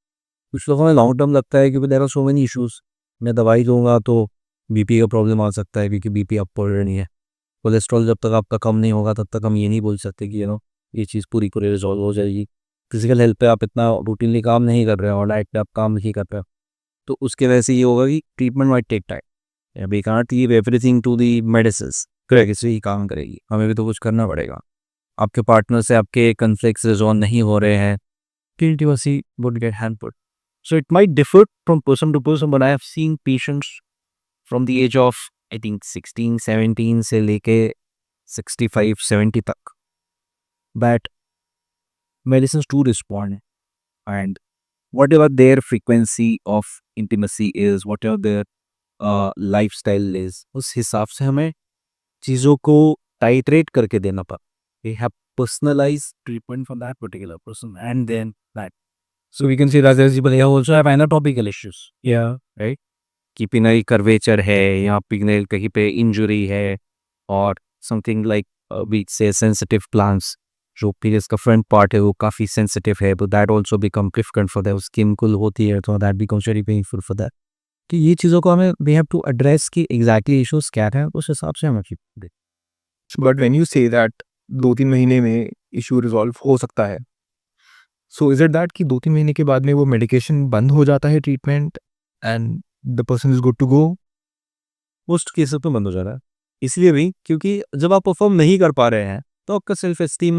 कुछ लोगों में लॉन्ग टर्म लगता है क्योंकि there are so many issues. मैं दवाई दूंगा तो बीपी का प्रॉब्लम आ सकता है क्योंकि बीपी अप पर नहीं है. कोलेस्ट्रॉल जब तक आपका कम नहीं होगा तब तक हम ये नहीं बोल सकते कि ये चीज़ पूरी पूरी रिजॉल्व हो जाएगी. फिजिकल हेल्थ पे आप इतना रूटीनली काम नहीं कर रहे हो और डाइट पे आप काम नहीं कर रहे हो, तो उसके वजह से ये होगा कि treatment might take time. We can't leave everything to the medicines. Correct, इससे ही काम करेगी, हमें भी तो कुछ करना पड़ेगा. आपके पार्टनर से आपके कन्फ्लिक्ट्स रिजॉल्व नहीं हो रहे हैं, intimacy would get hampered. So it might differ from person to person, but I have seen patients from the age of I think 16, 17 से लेके 65, 70 तक that medicines do respond, and whatever their frequency of intimacy is, whatever their lifestyle is, उस हिसाब से हमें चीज़ों को titrate करके देना पड़ा. We have personalized treatment for that particular person and then that. So we can say that there's people here also have anatomical issues. Yeah. Right? कि पिनल कर्वेचर है या पिनल कहीं पे इंजुरी है और समथिंग लाइक वी से sensitive plants, जो periods का फ्रंट पार्ट है वो काफ़ी सेंसिटिव है, तो that also become difficult for that. Skin कुल होती है तो that becomes very painful for that. कि ये चीज़ों को हमें वी हैव टू एड्रेस कि एग्जैक्टली इश्यूज क्या है, उस हिसाब से हमें दे. But when you say that 2-3 महीने में इशू रिजॉल्व हो सकता है, सो इज इट दैट कि 2-3 महीने के बाद में वो मेडिकेशन बंद हो जाता है treatment and the person is good to go? Most cases पे बंद हो जा रहा है, इसलिए भी क्योंकि जब आप परफॉर्म नहीं कर पा रहे हैं तो आपका सेल्फ एस्टीम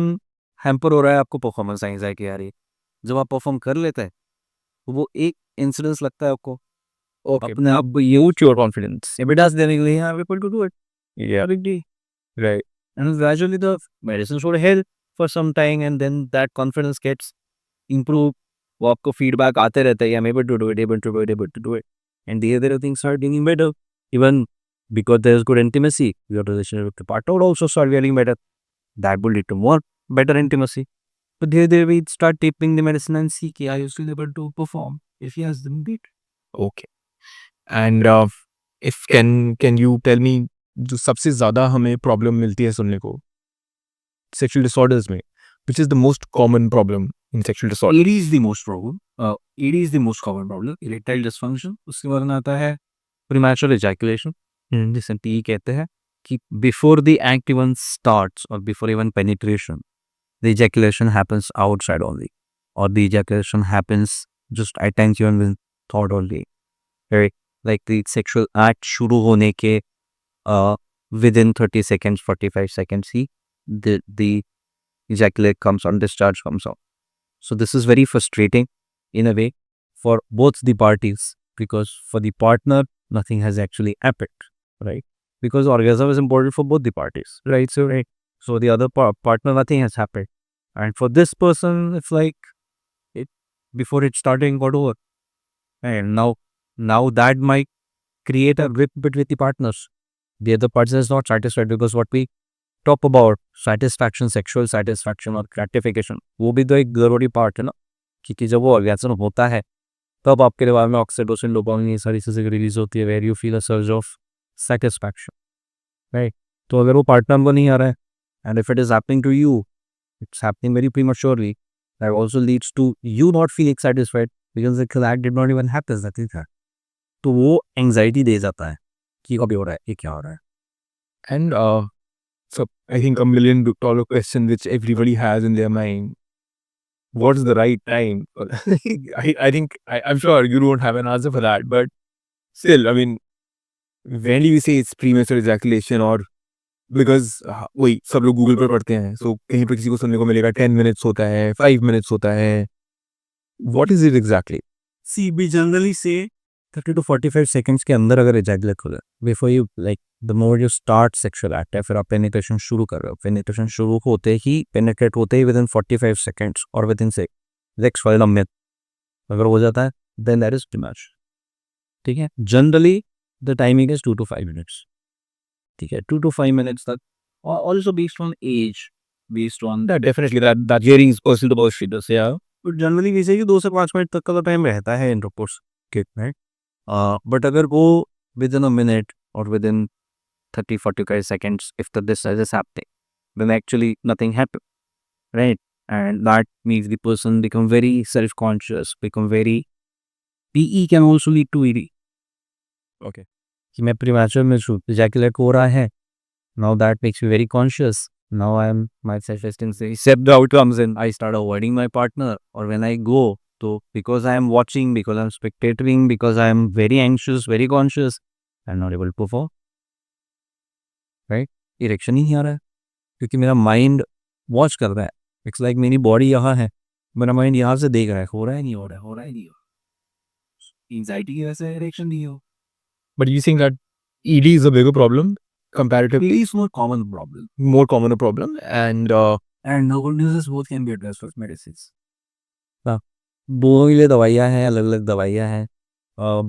हैम्पर हो रहा है, आपको परफॉर्मेंस एंजाइटी आ रही है. जब आप परफॉर्म कर लेते हैं तो वो एक इंसिडेंस लगता है आपको, ओके. अपने आप ये उच योर कॉन्फिडेंस एविडेंस देने के लिए I am able to do it. Yeah. Big deal. Right. And gradually the medicine should help for some time and then that confidence gets improved. वो आपको फीडबैक आते रहते हैं, I'm able to do it, able to do it, able to do it. And the other things start getting better. Even because there's good intimacy, your relationship with the partner will also start getting better. That will lead to more better intimacy. But there we start taping the medicine and see कि are you still able to perform? If yes, then beat. Okay. And if can you tell me जो सबसे ज़्यादा हमें problem मिलती है सुनने को sexual disorders में, which is the most common problem in sexual disorder? ED is the most problem. ED is the most common problem. Erectile dysfunction. उसके बाद में आता है premature ejaculation. जिसे PE कहते हैं कि before the act even starts or before even penetration, the ejaculation happens outside only, or the ejaculation happens just at times even with thought only. Right? Like the sexual act शुरू होने के within 30 seconds, 45 seconds, he the ejaculate comes on, discharge comes out. So this is very frustrating in a way for both the parties, because for the partner nothing has actually happened, right? Because orgasm is important for both the parties, right? So the other partner, nothing has happened, and for this person it's like it before it starting got over, and now that might create a rip between the partners. The other partner is not satisfied because what we talk about satisfaction, sexual satisfaction और gratification, वो भी तो एक ज़रूरी part है ना, क्योंकि जब वो ऑर्गेज़म होता है तब आपके दिमाग में ऑक्सीटोसिन, डोपामाइन, ये सारी चीज़ें रिलीज होती है, where you feel a surge of satisfaction, right? तो अगर वो पार्टनर को नहीं आ रहा है and if it is happening to you, it's happening very prematurely, that also leads to you not feeling satisfied because the act did not even happen, that is that. तो वो एंग्जाइटी दे जाता है कि अभी हो रहा है, ये क्या हो रहा है. And so I think $1 million question which everybody has in their mind. What's the right time? I think I'm sure you don't have an answer for that, but still, I mean, when do you say it's premature ejaculation or because वही सब लोग Google पर पढ़ते हैं, so कहीं पे किसी को सुनने को मिलेगा 10 minutes होता है, 5 minutes होता है. What is it exactly? See, we generally say 30 to 45 seconds के अंदर अगर ejaculate हो जाए, before you like the more you start sexual act, या फिर आप penetration शुरू कर रहे हो, penetration शुरू होते ही penetrate होते ही within 45 seconds और within say next 12 minutes अगर हो जाता है then that is premature. ठीक है, generally the timing is 2 to 5 minutes, ठीक है, 2 to 5 minutes तक, और also based on age, based on Definitely that varies person to person. Yeah. But generally किसी की 2 से 5 मिनट तक का तो टाइम रहता है इंटरकोर्स के, राइट? बट अगर वो विद इन अ मिनट और with in 30-45 seconds, if this is happening, then actually nothing happened, right? And that makes the person become very self-conscious, become very, PE can also lead to ED. Okay. कि मैं premature में छूट ejaculate हो रहा है, now that makes me very conscious. Now my self-esteem self doubt comes in, I start avoiding my partner, or when I go, so because I am watching, because I'm spectating, because I am very anxious, very conscious, I'm not able to perform, right? Erection ही नहीं आ रहा है क्योंकि मेरा mind watch कर रहा है, इट्स लाइक मेरी बॉडी यहाँ है, मेरा माइंड यहाँ से देख रहा है, हो रहा है नहीं हो रहा है, हो रहा है नहीं हो रहा, एंजाइटी की वजह से इरेक्शन नहीं हो. But you think that ED is a bigger problem comparatively? It is more common problem, More common a problem, and and the good news is both can be addressed with medicines. हाँ, दोनों के लिए दवाइयाँ हैं, अलग अलग दवाइयाँ हैं,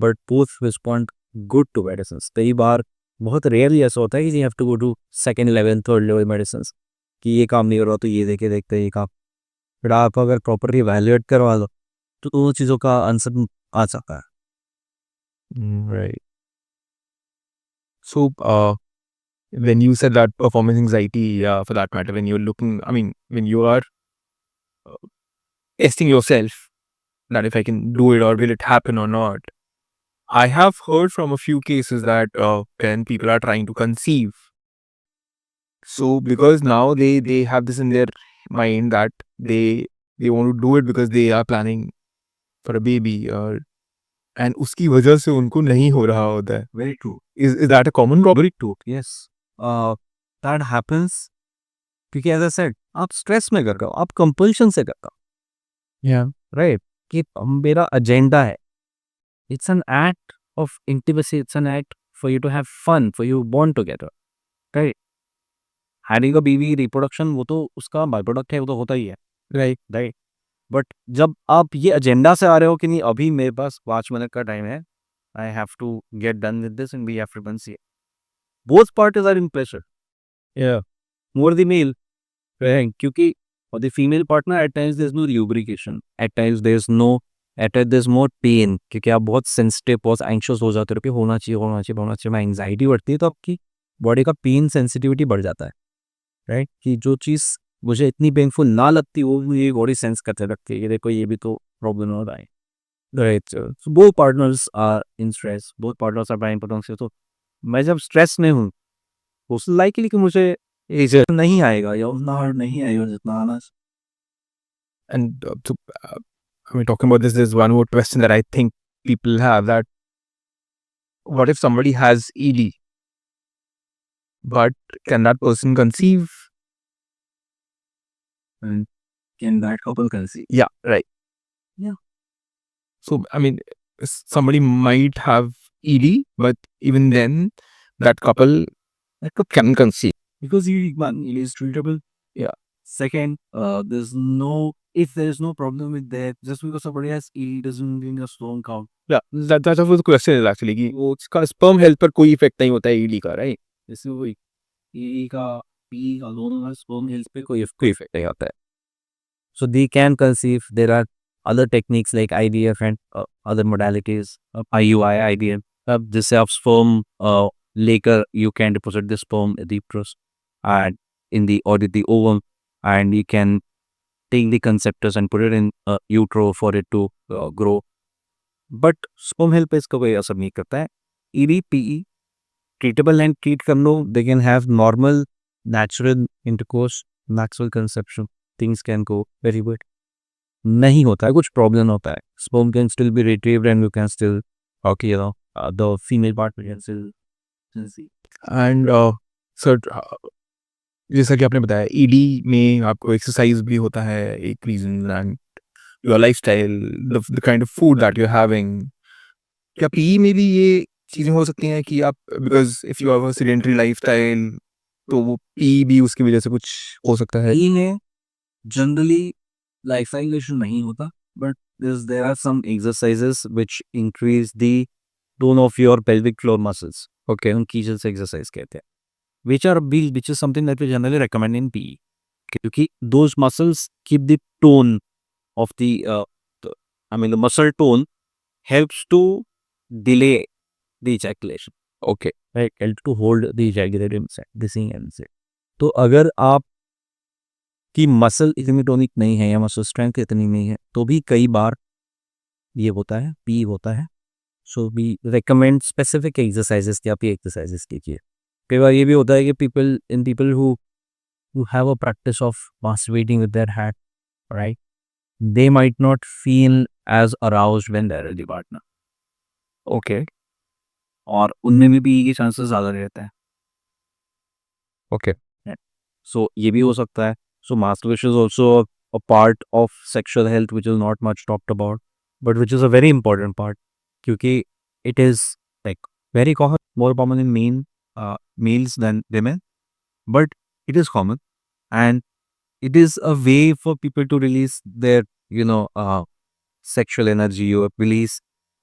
but both respond good to medicine. कई बार बहुत रेयरली ऐसा होता है कि you have to go to second level, third level medicine, कि ये काम नहीं हो रहा तो ये देखे देखते हैं ये काम. फिर आप अगर प्रॉपरली वैल्यूएट करवा लो तो दोनों चीज़ों का आंसर आ सकता है. right. So when you said that performance anxiety, for that matter, when you're looking, I mean, when you are testing yourself that if I can do it or will it happen or not, I have heard from a few cases that when people are trying to conceive, so because now they have this in their mind that they want to do it because they are planning for a baby, or and उसकी वजह से उनको नहीं हो रहा होता है. Very true. Is that a common problem? Very true. Yes. That happens क्योंकि एज आई सेड आप स्ट्रेस में कर रहे हो, आप कंपल्शन से कर रहे हो, Yeah. राइट? कि मेरा एजेंडा है. It's an act of intimacy, it's an act for you to have fun, for you bond together, right? Having a baby, reproduction, वो तो उसका बाय प्रोडक्ट है, वो तो होता ही है, Right. राइट? बट जब आप ये एजेंडा से आ रहे हो कि नहीं अभी मेरे पास 5 मिनट का टाइम है, I have to get done with this and we have to conceive, both parties are in pressure, Yeah. More the male, क्योंकि for the female partner at times there's no lubrication, at times there's more pain, क्योंकि आप बहुत sensitive, बहुत anxious हो जाते हो कि होना चाहिए होना चाहिए होना चाहिए, मैं anxiety बढ़ती है तो आपकी बॉडी का पेन सेंसिटिविटी बढ़ जाता है, राइट? कि जो चीज़ मुझे इतनी पेनफुल ना लगती वो मुझे बॉडी सेंस करते लगती है कि देखो ये भी तो प्रॉब्लम हो रहा है, right? So both partners are in stress, both partners are buying potential. तो मैं जब स्ट्रेस में हूँ तो लाइकली कि मुझे ये नहीं आएगा या उतना hard नहीं आएगा जितना आना. And I mean, talking about this, there's one more question that I think people have, that what if somebody has ED, but can that person conceive? And can that couple conceive? Yeah, right. Yeah. So, I mean, somebody might have ED, but even then, that couple can conceive. Because one, it is treatable. Yeah. Second, if there's no problem with that, just because somebody has ED doesn't mean a strong count. Yeah, that's what the question is actually, कि वो उसका sperm health पर कोई effect नहीं होता है ED का, right? जैसे वो ED का, P का, दोनों का sperm health पे कोई effect नहीं होता है. So they can conceive. There are other techniques like IVF and other modalities, IUI, IVF. जिससे आप sperm लेकर you can deposit the sperm in the uterus and in the ovum, and you can take the conceptors and put it in utero for it to grow. But sperm health पे इसका कोई असर नहीं करता है. ED, PE, treatable and treat कर लो. They can have normal, natural intercourse, natural conception. Things can go very good. नहीं होता है, कुछ प्रॉब्लम होता है. Sperm can still be retrieved and you can still, okay, the female partner can still conceive. And sir, जैसा कि आपने बताया ED में आपको एक्सरसाइज भी होता है एक reason, and your lifestyle, the kind of food that you are having. क्या PE में भी ये चीजें हो सकती हैं कि आप, because if you have a sedentary lifestyle, तो वो PE भी उसकी वजह से कुछ हो सकता है? PE में जनरली लाइफस्टाइल इशू नहीं होता, but there are some exercises which increase the tone of your pelvic floor muscles. Okay, उन Kegels exercise कहते हैं. Which is something that we generally recommend in PE. क्योंकि those muscles keep the tone of the muscle tone helps to delay the ejaculation. Okay. Right, help to hold the ejaculate inside, the seeing inside. तो अगर आप की muscle इतनी tonic नहीं है या muscle strength इतनी नहीं है तो भी कई बार ये होता है, पी होता है. So we recommend specific exercises कि आप ये एक्सरसाइजेस कीजिए. कई बार ये भी होता है कि people who have a practice of masturbating with their hat, right? They might not feel as aroused when they're with the partner. Okay. और उनमें में भी ये चांसेस ज़्यादा रहता है. Okay. So ये भी हो सकता है. So masturbation is also a part of sexual health which is not much talked about, but which is a very important part. क्योंकि it is like very common, more common in males than women, but it is common, and it is a way for people to release their sexual energy or release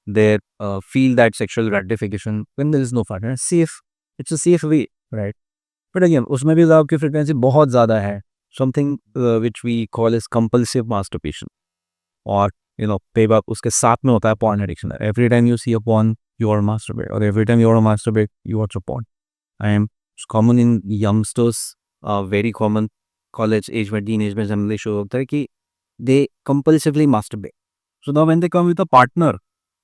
their feel that sexual gratification when there is no partner. It's a safe way, right? But again, उसमें भी आपकी frequency बहुत ज़्यादा है. Something which we call as compulsive masturbation. और कई बार उसके साथ में होता है porn addiction. Every time you see a porn, you are a masturbate, or every time you are a masturbate, you watch a porn. And it's common in youngsters, very common college age में, teenage में generally show होता है कि they compulsively masturbate. So now when they come with a partner,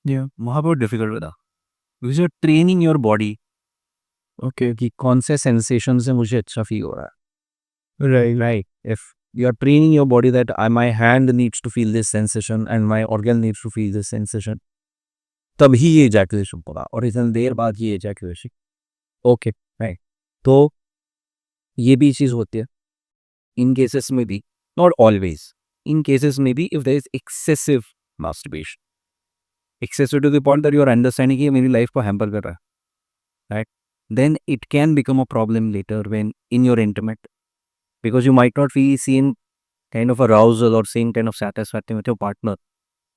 Yeah. वहाँ पर difficult होता है. Because you're training your body. Okay. कि कौन से सेंसेशन से मुझे अच्छा फील हो रहा है. Right. Right. If you are training your body that my hand needs to feel this sensation and my organ needs to feel this sensation, तभी ये ejaculation होगा और इतनी देर बाद ये ejaculation. Okay, right. तो ये भी चीज़ होती है. In cases में भी, not always. In cases में भी if there is excessive masturbation, excessive to the point that you are understanding कि ये मेरी लाइफ को हैम्पर कर रहा है, right? Then it can become a problem later when in your intimate, because you might not feel same kind of arousal or same kind of satisfaction with your partner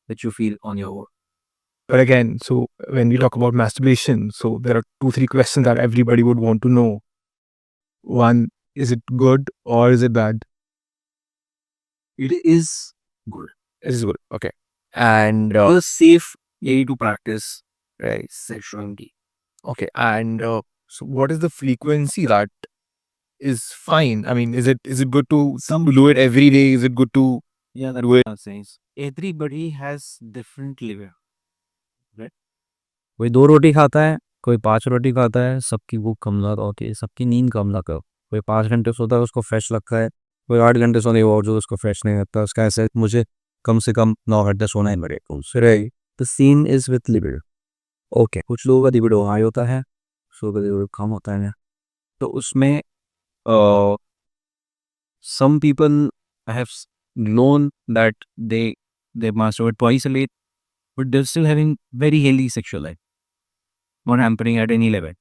that you feel on your own. But again, so when we talk about masturbation, so there are 2-3 questions that everybody would want to know. One, is it good or is it bad? It is good. It is good. Okay. And A safe way to practice, right, sexuality. okay. And so what is the frequency that is fine? I mean, is it good to do it every day? Is it good to Yeah, that's do what it? I'm saying. Everybody has different liver, right? कोई 2 रोटी खाता है, कोई 5 रोटी खाता है, सबकी भूख कम ज़्यादा होती है, सबकी नींद कम ज़्यादा हो. कोई 5 घंटे सोता है उसको फ्रेश लगता है, कोई 8 घंटे सोने के बावजूद उसको फ्रेश नहीं लगता. उसका ऐसा है मुझे कम से कम 9 घंटे सोना ही पड़ेगा. Right. The same is with libido. Okay, कुछ लोगों का लिबिडो हाई होता है, कुछ लोगों का लिबिडो कम होता है. तो उसमें some people have known that they masturbate twice a day, but they're still having very healthy sexual life, not hampering at any level.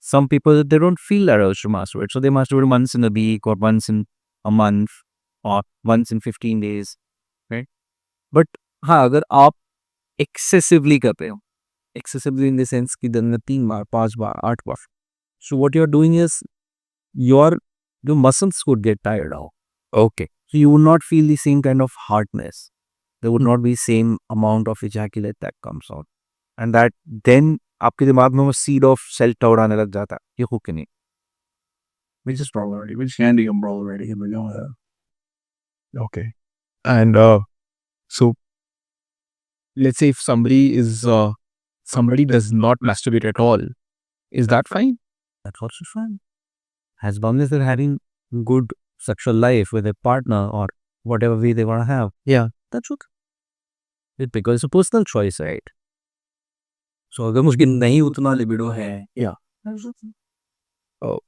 Some people, they don't feel aroused to masturbate, so they masturbate once in a week or once in a month or once in 15 days, right? But हाँ, अगर आप excessively कर रहे हो, excessively in the sense कि दिन में 3 बार, 5 बार, 8 बार, so what you're doing is your muscles would get tired out. Okay. So you would not feel the same kind of hardness. There would not be same amount of ejaculate that comes out. And that then आपके दिमाग में वो seed of self doubt आने लग जाता है. ये हो कि नहीं? Which is problematic, which can be a problematic if we know that. Okay. And so let's say if somebody does not masturbate at all, is that fine? That's also fine. As long as they're having good sexual life with a partner or whatever way they want to have, Yeah. that's okay. Because it's a personal choice, right? So अगर मुझे नहीं उतना libido है, Yeah. that's okay.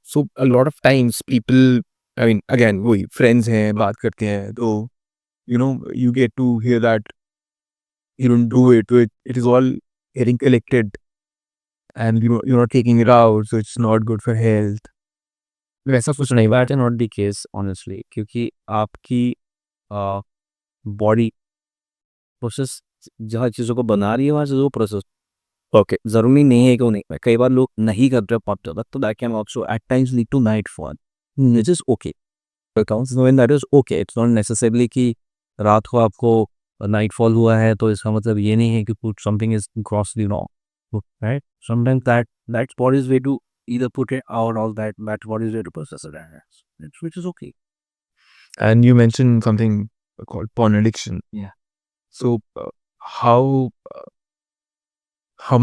So a lot of times people, I mean, again, वही friends हैं, बात करते हैं, तो you get to hear that you don't do it, it is all getting collected, and you're not taking it out, so it's not good for health. वैसा कुछ नहीं That is not the case, honestly, क्योंकि आपकी body process जहाँ चीज़ों को बना रही है वहाँ चीज़ों को प्रोसेस ओके, ज़रूरी नहीं है कि नहीं, कई बार लोग नहीं करते बहुत ज़्यादा, तो that can also at times lead to night fall, which is okay. Accounts when that is okay, it's not necessarily कि रात को आपको नाइट फॉल हुआ है तो इसका मतलब ये नहीं है कि कुछ something is grossly wrong, right? Sometimes that's bodies way to either put it out, all that body is way to process it, and which is okay. And you mentioned something called porn addiction. Yeah. So how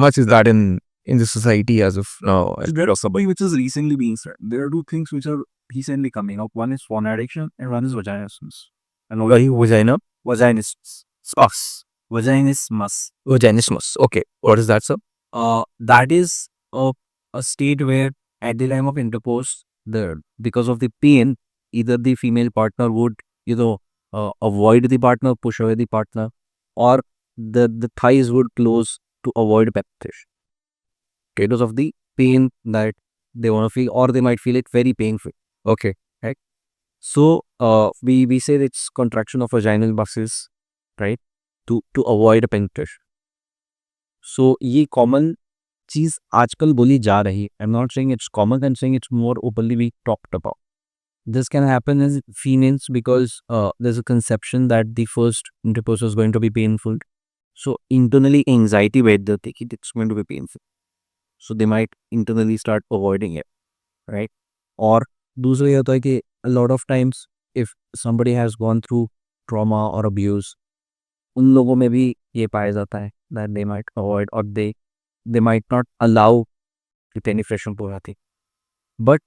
much is that in the society as of now? There are something which is recently being said. There are two things which are recently coming up. One is porn addiction and one is vaginismus. And Vagina? vaginismus. Vaginismus. Vaginismus. Okay. What is that, sir? That is a state where at the time of intercourse, Because of the pain, either the female partner would avoid the partner, push away the partner, or the thighs would close to avoid penetration because of the pain that they want to feel, or they might feel it very painful. Okay. Right? So we say it's contraction of vaginal muscles, right, to avoid penetration. So ये common चीज आजकल बोली जा रही है. I'm not saying it's common, I'm saying it's more openly being talked about. This can happen in females because there's a conception that the first intercourse is going to be painful. So internally anxiety with the thing, it's going to be painful. So they might internally start avoiding it, right? Or दूसरा ये होता है कि a lot of times if somebody has gone through trauma or abuse, उन लोगों में भी ये पाया जाता है that they might avoid or they might not allow the penetration पूरा थी. But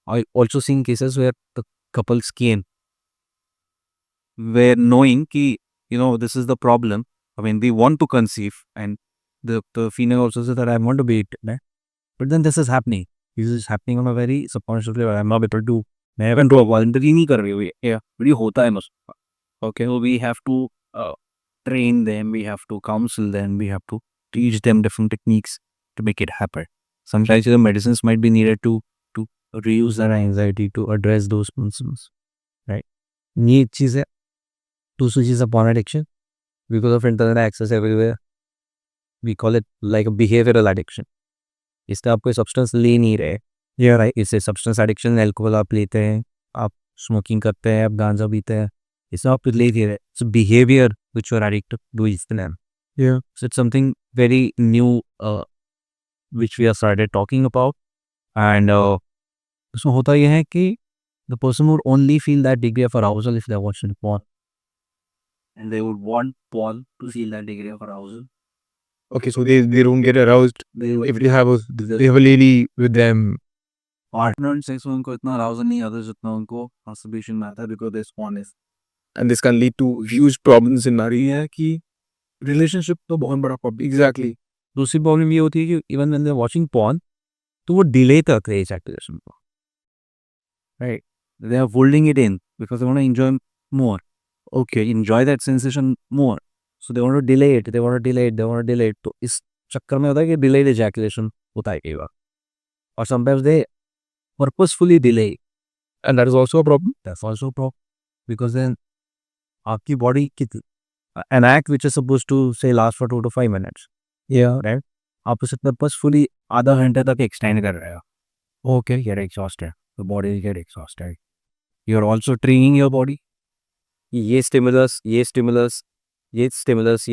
I also seen cases where the couples came where knowing ki, this is the problem. I mean, we want to conceive, and the female also says that I want to be it. Right? But then this is happening. This is happening on a very subconscious level. I'm not able to. मैं control voluntary नहीं कर रही हूँ ये बड़ी होता है मुझसे. Okay, so we have to train them, we have to counsel them, we have to teach them different techniques to make it happen. Sometimes the medicines might be needed to reduce their anxiety, to address those symptoms, right? ये चीज़ है. दूसरी चीज़ है porn addiction. Because of internet access everywhere, we call it like a behavioral addiction. इसका आप कोई substance ले नहीं रहे. Yeah, right. इससे सब्सटेंस एडिक्शन, एल्कोहल आप लेते हैं, आप स्मोकिंग करते हैं, आप गांजा पीते हैं, इससे आप ले नहीं रहे. It's behavior which you are addicted to is the name. Yeah. So it's something very new which we have started talking about. And उसमें होता यह है कि the person would only feel that degree of arousal if they are watching porn. And they would want porn to feel that degree of arousal. Okay, so they don't get aroused if they have a lady with them. partner and sex में उनको इतना arousal नहीं आता जितना उनको masturbation में आता है because there's porn is. And this can lead to huge problems in marriage. है कि relationship तो बहुत बड़ा problem. Exactly. दूसरी प्रॉब्लम ये होती है कि even when they are watching porn तो वो डिले करते हैं ejaculation को, right? They are holding it in because they want to enjoy more. Okay, enjoy that sensation more, so they want to delay it, they want to delay it, they want to delay it. तो इस चक्कर में होता है कि delayed ejaculation होता है कई बार, और sometimes they purposefully delay. And that is also a problem. That's also a problem because then आपकी बॉडी कितनी an act which is supposed to say last for 2 to 5 minutes, Yeah. right? आप उसे purposefully आधा घंटे तक extend कर रहे हो. Okay, you're exhausted. The body will get exhausted. You're also training your body. ये stimulus, ये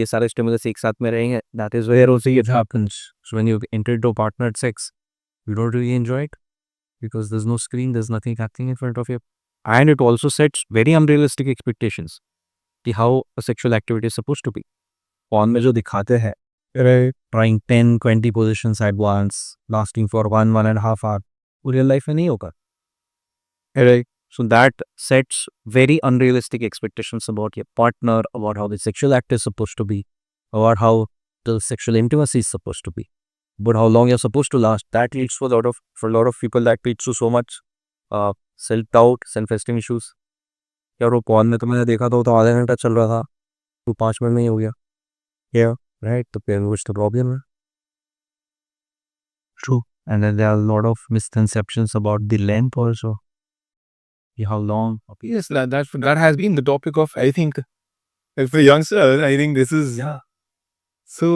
सारे stimulus एक साथ में रहेंगे. That is where also it happens. So when you enter into partnered sex, you don't really enjoy it because there's no screen, there's nothing happening in front of you. And it also sets very unrealistic expectations कि how a sexual activity is supposed to be. Porn में जो दिखाते हैं, trying 10-20 positions at once, lasting for 1.5 hours, वो real life में नहीं होगा. Right. So that sets very unrealistic expectations about your partner, about how the sexual act is supposed to be, about how the sexual intimacy is supposed to be, but how long you're supposed to last. That leads for a lot of people, that leads to so much self-doubt, self-esteem issues. यार वो porn में तो मैंने देखा था, वो तो आधा घंटा चल रहा था, तो 5 मिनट में ही हो गया. Yeah, right. तो फिर which the problem है. True. And then there are a lot of misconceptions about the length also. How long? Yes, that has been the topic of, I think, for youngsters. I think this is Yeah. so.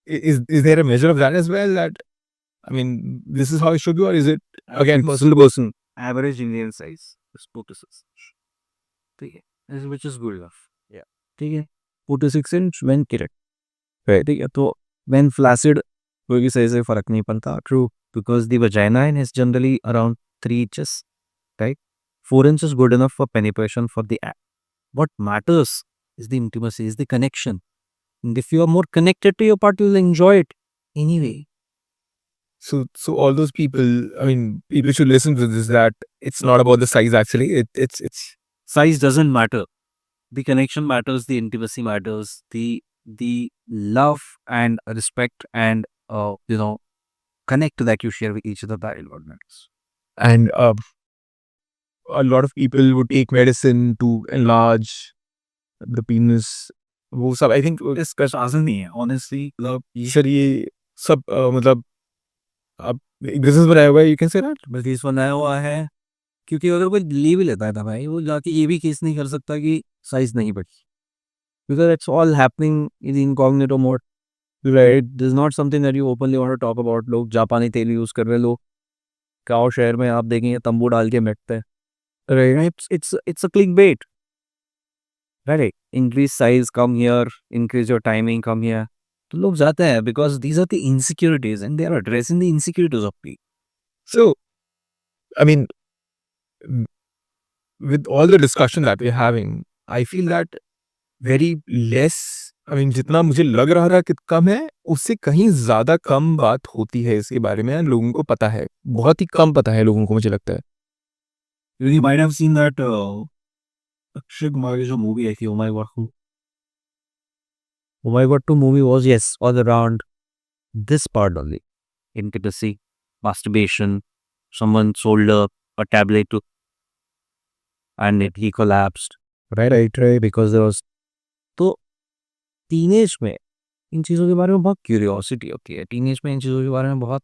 is there a measure of that as well? That, I mean, this is how it should be, or is it again person to person? Average Indian size is 4 to 6 inch. ठीक है, which is good enough. Yeah. ठीक है, 4 to 6 inch when correct. Right. ठीक है, तो when flaccid कोई भी सही से फर्क नहीं पड़ता. True, because the vagina is generally around 3 inches, right? 4 inches is good enough for penetration for the act. What matters is the intimacy, is the connection. And if you are more connected to your partner, you'll enjoy it anyway. So all those people, I mean, people should listen to this, that it's not about the size actually. It's Size doesn't matter. The connection matters, the intimacy matters, the love and respect and connect that you share with each other, that is what matters. and a lot of people would take medicine to enlarge the penis. वो सब I think This question नहीं है, honestly. Sir ये सब मतलब अब business बनाया हुआ है, you can say that. बल्कि इस बनाया हुआ है क्योंकि अगर कोई ले भी लेता है था भाई, वो जाके ये भी केस नहीं कर सकता कि साइज नहीं बढ़ी, because it's all happening in incognito mode. Right. This is not something that you openly want to talk about. लोग जापानी तेल यूज कर रहे हैं, लोग गाँव शहर में आप देखेंगे तंबू डाल के बैठते हैं. Right. It's a clickbait. Right. Increase size, come here. Increase your timing, come here. तो लोग जाते हैं because these are the insecurities and they are addressing the insecurities of people. So, I mean, with all the discussion that we're having, I feel that very less, I mean, जितना मुझे लग रहा था कि कम है, उससे कहीं ज़्यादा कम बात होती है इसके बारे में, लोगों को पता है, बहुत ही कम पता है लोगों को, मुझे लगता है. You might have seen that Akshay Kumar की जो movie आई थी, Oh My God 2. Oh My God 2 movie was, yes, all around this part only. Intimacy, masturbation, someone sold a tablet to, and he collapsed. Right. Because there was, तो teenage में इन चीज़ों के बारे में बहुत क्यूरियोसिटी होती है. टीनेज में इन चीज़ों के बारे में बहुत,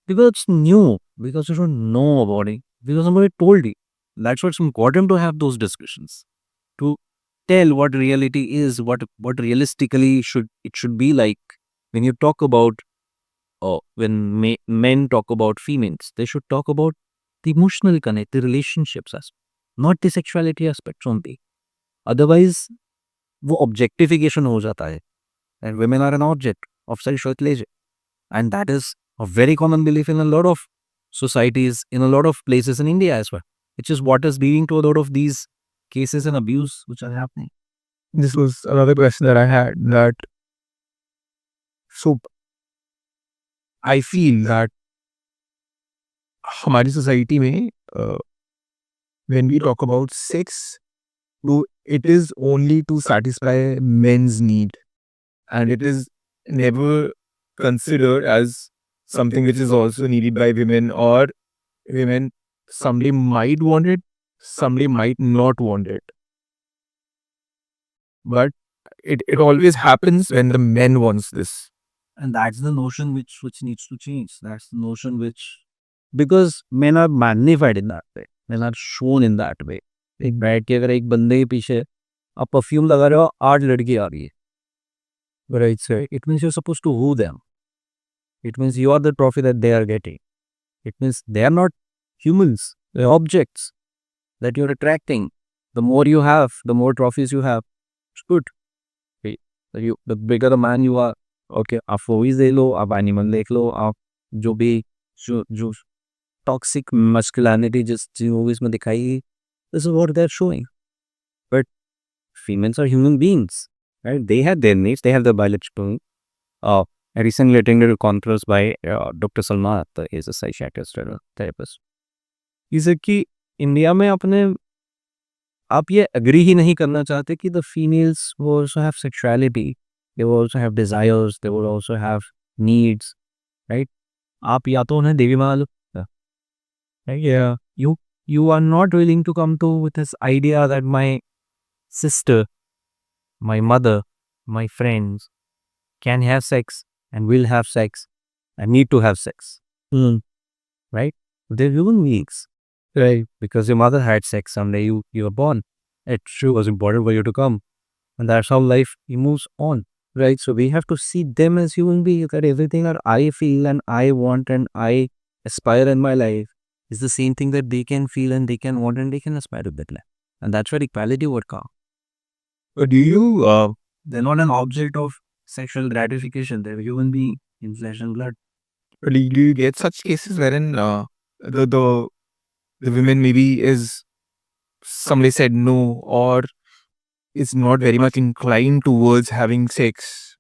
because it's new, because you don't know about it, because somebody told you. That's why it's important to have those discussions, to tell what reality is, what realistically should be like. When you talk about, when men talk about females, they should talk about the emotional connect, the relationships aspect, not the sexuality aspects only. Otherwise, वो objectification हो जाता है, and women are an object of sexual pleasure, and that is a very common belief in a lot of societies, in a lot of places in India as well, which is what is leading to a lot of these cases and abuse which are happening. This was another question that I had, that so I feel that हमारी society में when we talk about sex, it is only to satisfy men's need, and it is never considered as something which is also needed by women, or women someday might want it, someday might not want it. But it always happens when the men wants this. And that's the notion which needs to change. That's the notion which, because men are magnified in that way, men are shown in that way. एक बैठ के अगर एक बंदे के पीछे आप perfume लगा रहे हो, 8 लड़की आ रही है, Right, sir. it means you're supposed to woo them. It means you are the trophy that they are getting. It means they are not humans, they're objects that you're attracting. The more you have, the more trophies you have. It's good. Okay. The bigger the man you are, okay, आप movies देख लो, आप animal देख लो, आप जो भी जो toxic masculinity जिस movies में दिखाई, this is what they're showing. But females are human beings, right? They have their needs, they have their biological. I recently attended a conference by Dr. Salman Akhtar. He is a psychiatrist and a therapist. He said कि India में अपने आप ये agree ही नहीं करना चाहते कि the females will also have sexuality, they will also have desires, they will also have needs, right? आप या तो उन्हें देवी मान लो, Yeah. you are not willing to come to with this idea that my sister, my mother, my friends can have sex and will have sex and need to have sex, right? They're human beings, Right. because your mother had sex someday, you were born. It sure was important for you to come, and that's how life moves on. right? So we have to see them as human beings, that everything that I feel and I want and I aspire in my life is the same thing that they can feel and they can want and they can aspire to that life. And that's where equality would come. But do you They're not an object of sexual gratification. They're human being in flesh and blood. do you get such cases wherein the women maybe is somebody said no or is not very much inclined towards having sex,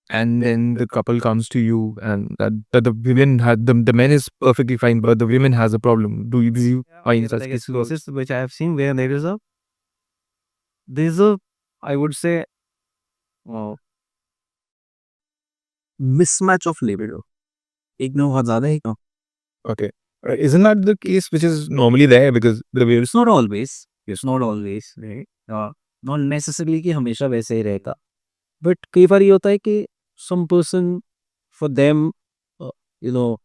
and then the couple comes to you and that the women had the men is perfectly fine but the women has a problem. Do you find such cases also? Cases which I have seen where there's a I would say mismatch of libido. एक में बहुत ज़्यादा एक में Okay. Isn't that the case which is normally there because the way It's not always. It's not always, right? Not necessarily कि हमेशा वैसे ही रहेगा. But कई बार ये होता है कि some person, for them, you know,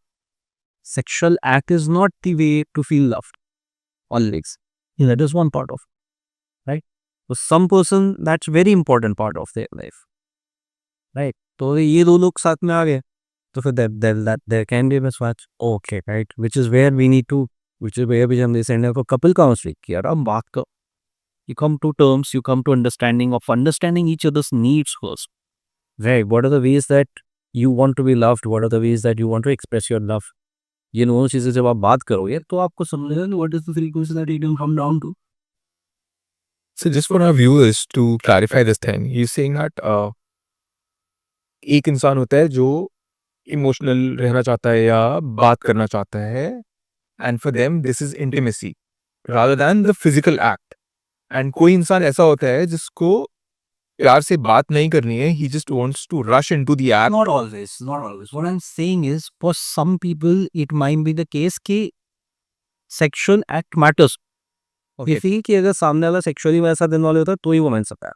sexual act is not the way to feel loved. Always. That is one part of it, right? For some person, that's very important part of their life, right? तो ये दो लोग साथ में आ गए, तो फिर that there can be a mismatch. Okay, right? Which is where we need to, which is where we have this end of a couple counseling. कि यार हम बात कर, you come to terms, you come to understanding each other's needs first. Right? What are the ways that you want to be loved? What are the ways that you want to express your love? ये दोनों चीजें जब आप बात करोगे तो आपको समझेगा कि what is the frequency that it will come down to. So just for our viewers to clarify this thing, he's saying that एक इंसान होता है जो इमोशनल रहना चाहता है या बात करना चाहता है, and for them this is intimacy rather than the physical act, and कोई इंसान ऐसा होता है जिसको प्यार से बात नहीं करनी है, he just wants to rush into the act. Not always, not always. What I'm saying is, for some people, it might be the case कि sexual act matters. Okay. If कि अगर सामने वाला sexually वैसा दिन वाले होता है तो ही वो मान सकता है.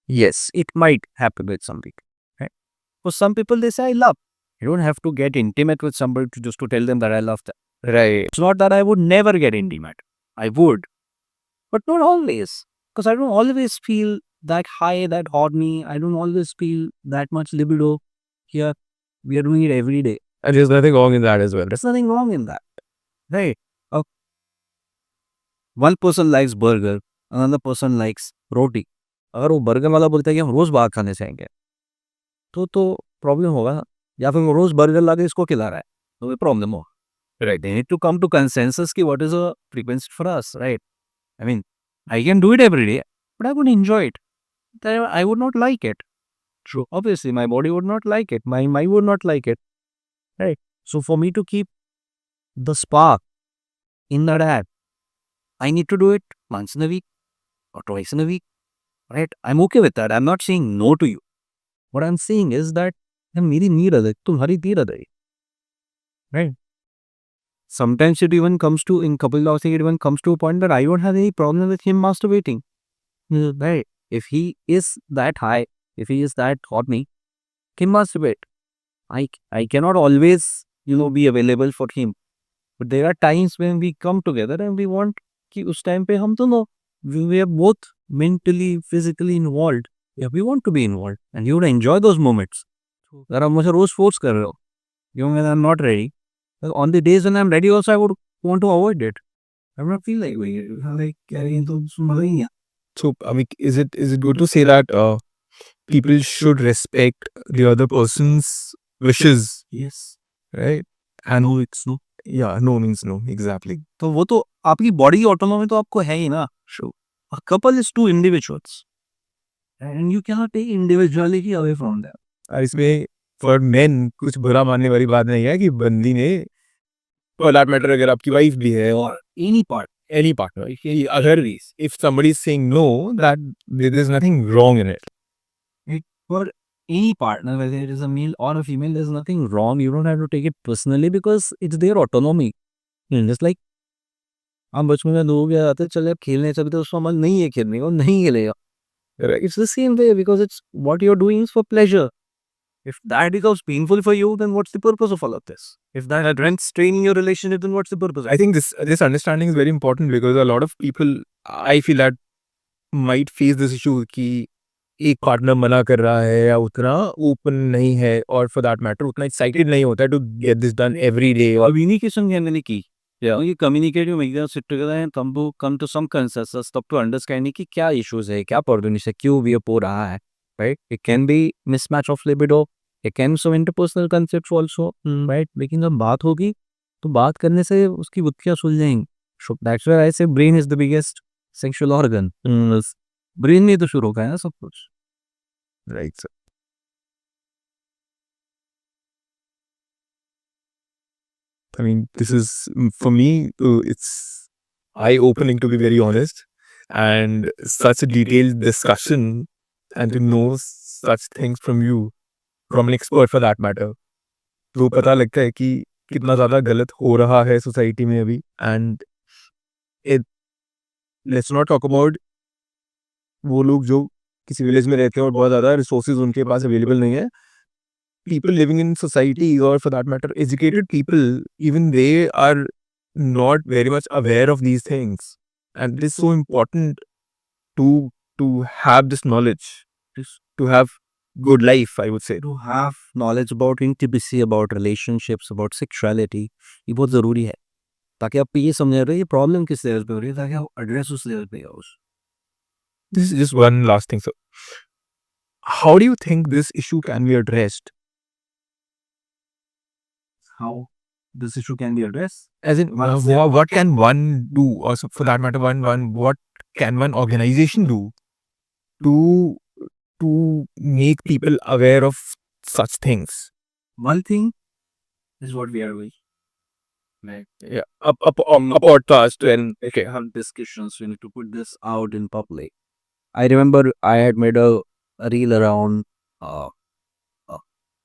Yes, it might happen with some people. Right? For some people, they say I love. You don't have to get intimate with somebody just to tell them that I love them. Right. It's not that I would never get intimate. I would, but not always, because I don't always feel that high, that horny. I don't always feel that much libido. Here, we are doing it every day. And there's nothing wrong in that as well. There's nothing wrong in that, right? One person likes burger, another person likes roti. अगर वो burger वाला बोलता है कि हम रोज बाहर खाने से आएंगे तो प्रॉब्लम होगा ना, या फिर वो रोज बर्गर ला के इसको खिला रहा है तो भी प्रॉब्लम होगा. Right. They need to come to consensus ki what is a frequency for us, right? I mean, I can do it every day, but I would enjoy it. I would not like it. True. Obviously, my body would not like it. My mind would not like it, right? So for me to keep the spark in that act, I need to do it once in a week or twice in a week, right? I'm okay with that. I'm not saying no to you. What I'm saying is that मेरी need अलग, तुम्हारी need अलग, right? Sometimes it even comes to, in couple housing, it even comes to a point that I don't have any problem with him masturbating. Right? If he is that high, if he is that horny, he masturbate. I cannot always, be available for him. But there are times when we come together and we want कि उस time पे हम दोनों, we are both mentally, physically involved. Yeah, we want to be involved and you would enjoy those moments. अगर आप मुझे रोज force कर रहे हो, when I'm not ready, on the days when I'm ready also I would want to avoid it. I don't feel like doing it. Like carrying तो मजा ही नहीं. So, I mean, is it good to say that people should respect the other person's wishes, Yes. right? And No, it's no. yeah, no means no, exactly. तो वो तो आपकी body autonomy तो आपको है ही ना. A couple is two individuals, and you cannot take individuality away from them. और इसमें फॉर मेन कुछ बुरा मानने वाली बात नहीं है कि बंदी ने, फॉर दैट मैटर, अगर आपकी वाइफ भी है और Any part. any partner, अगर if somebody is saying no, that there is nothing wrong in it. For any partner, whether it is a male or a female, there's nothing wrong. You don't have to take it personally because it's their autonomy. Just like हम बचपन में लोग याद आते चले अब खेलने चलते उसका मन नहीं है खेलने को, नहीं खेलेगा. Right. It's the same way because it's what you're doing is for pleasure. If that becomes painful for you, then what's the purpose of all of this? If that rents straining your relationship, then what's the purpose? I think this understanding is very important because a lot of people, I feel that, might face this issue कि एक partner मना कर रहा है या उतना open नहीं है और फॉर दैट मैटर उतना एक्साइटेड नहीं होता है to get this done every day और Communication generally key. Yeah. When you communicate, you make them sit together and come to some consensus, stop to understanding कि क्या issues है, क्या problem है, क्यों भी हो रहा है, right? It can be mismatch of libido, it can be some interpersonal concepts also, right? लेकिन जब बात होगी, तो बात करने से उसकी बुत्तियाँ सुल जाएंगी. So that's why I say brain is the biggest sexual organ. Brain में तो शुरू होगा है ना सब कुछ. Right sir. I mean, this is for me. It's eye-opening to be very honest, and such a detailed discussion, and to know such things from you, from an expert for that matter, तो पता लगता है कि कितना ज़्यादा गलत हो रहा है सोसाइटी में अभी. And it let's not talk about वो लोग जो किसी विलेज में रहते हैं और बहुत ज़्यादा रिसोर्सेज उनके पास अवेलेबल नहीं है. People living in society, or for that matter educated people, even they are not very much aware of these things, and it is so important to to have this knowledge, to have good life, I would say. To have knowledge about intimacy, about relationships, about sexuality, ये बहुत ज़रूरी है ताकि आप ये समझ रहे ये प्रॉब्लम किस लेवल पे हो रही है ताकि आप एड्रेस उस लेवल पे करो. This is just one last thing, sir. How do you think this issue can be addressed? How this issue can be addressed? As in, what can one do, or for that matter, what can one organization do to to make people aware of such things? One thing is what we are doing. Like Yeah, a podcast and okay. have discussions, we need to put this out in public. I remember I had made a reel around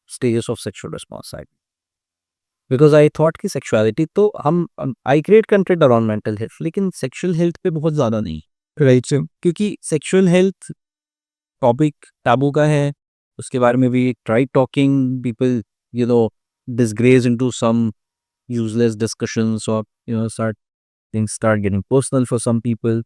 stages of sexual response side. Because I thought कि sexuality तो हम I create content around mental health लेकिन sexual health पे बहुत ज़्यादा नहीं. Right, sir. क्योंकि sexual health topic taboo का है, उसके बारे में भी try talking, people disgrace into some useless discussions or things start getting personal for some people,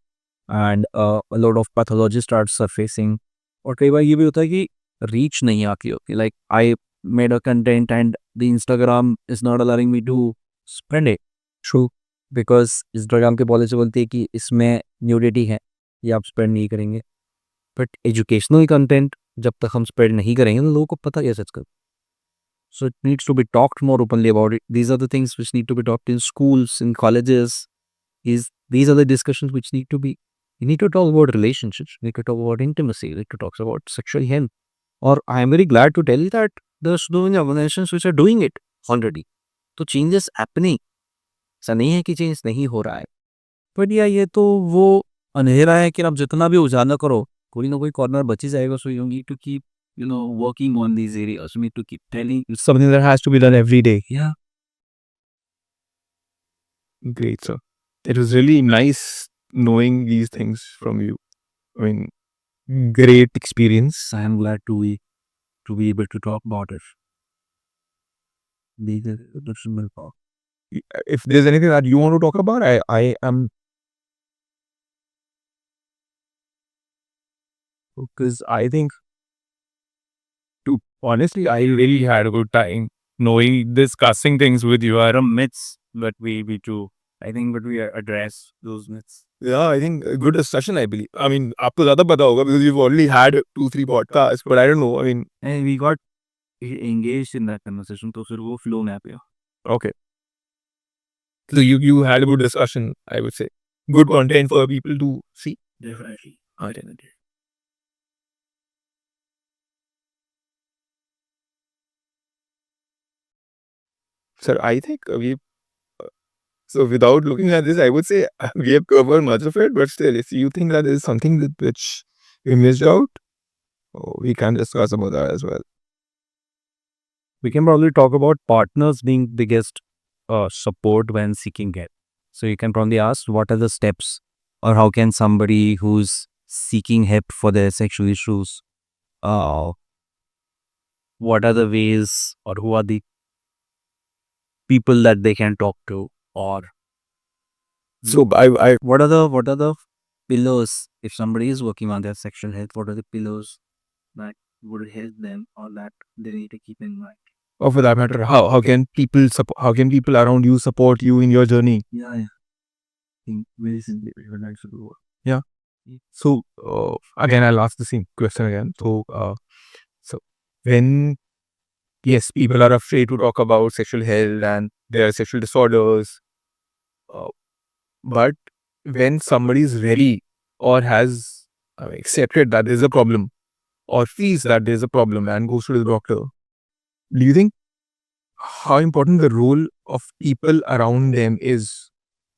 and a lot of pathology starts surfacing. और कई बार ये भी होता है कि reach नहीं आती होती. Like I made a content and the Instagram is not allowing me to spread it. True. Because Instagram की पॉलिसी बोलती है कि इसमें न्यूडिटी है, ये आप स्प्रेड नहीं करेंगे. बट एजुकेशनल कंटेंट जब तक हम स्प्रेड नहीं करेंगे तो लोगों को पता कैसे चलेगा. So it needs to be talked more openly about it. These are the things which need to be talked in schools, in colleges. These are the discussions which need to be. You need to talk about relationships. You need to talk about intimacy. You need to talk about sexual health. Or I am very glad to tell you that there's so many organizations which are doing it already. तो changes happening. ऐसा नहीं है कि change नहीं हो रहा है. But या ये तो वो अंधेरा है कि आप जितना भी उजाला करो कोई ना कोई कॉर्नर बच ही जाएगा. So you need to keep working on these areas. You need to keep telling. It's something that has to be done every day. Yeah. Great, sir. It was really nice knowing these things from you. I mean, great experience. I am glad to be able to talk about it. If there's anything that you want to talk about, I am. Because I think, honestly, I really had a good time knowing, discussing things with you. There are myths that we do. I think but we address those myths. Yeah, I think a good discussion, I believe. I mean, आपको ज़्यादा पता होगा because you've already had 2-3 podcasts, but I don't know. I mean, And we got engaged in that conversation, तो फिर वो flow में आ गया. okay. So you had a good discussion, I would say. Good content for people to see. Definitely. Definitely. Sir, I think so without looking at this, I would say we have covered much of it, but still, if you think that there is something which we missed out, we can discuss about that as well. We can probably talk about partners being biggest support when seeking help. So you can probably ask what are the steps or how can somebody who's seeking help for their sexual issues, what are the ways or who are the people that they can talk to, or So what are the pillars if somebody is working on their sexual health, what are the pillars that would help them or that they need to keep in mind. Or for that matter, how can people how can people around you support you in your journey? Yeah, yeah. Think very simply, we would like to do. So again, I'll ask the same question again. So when yes, people are afraid to talk about sexual health and their sexual disorders, uh, but when somebody is ready or has accepted that there's a problem or feels that there's a problem and goes to the doctor, do you think how important the role of people around them is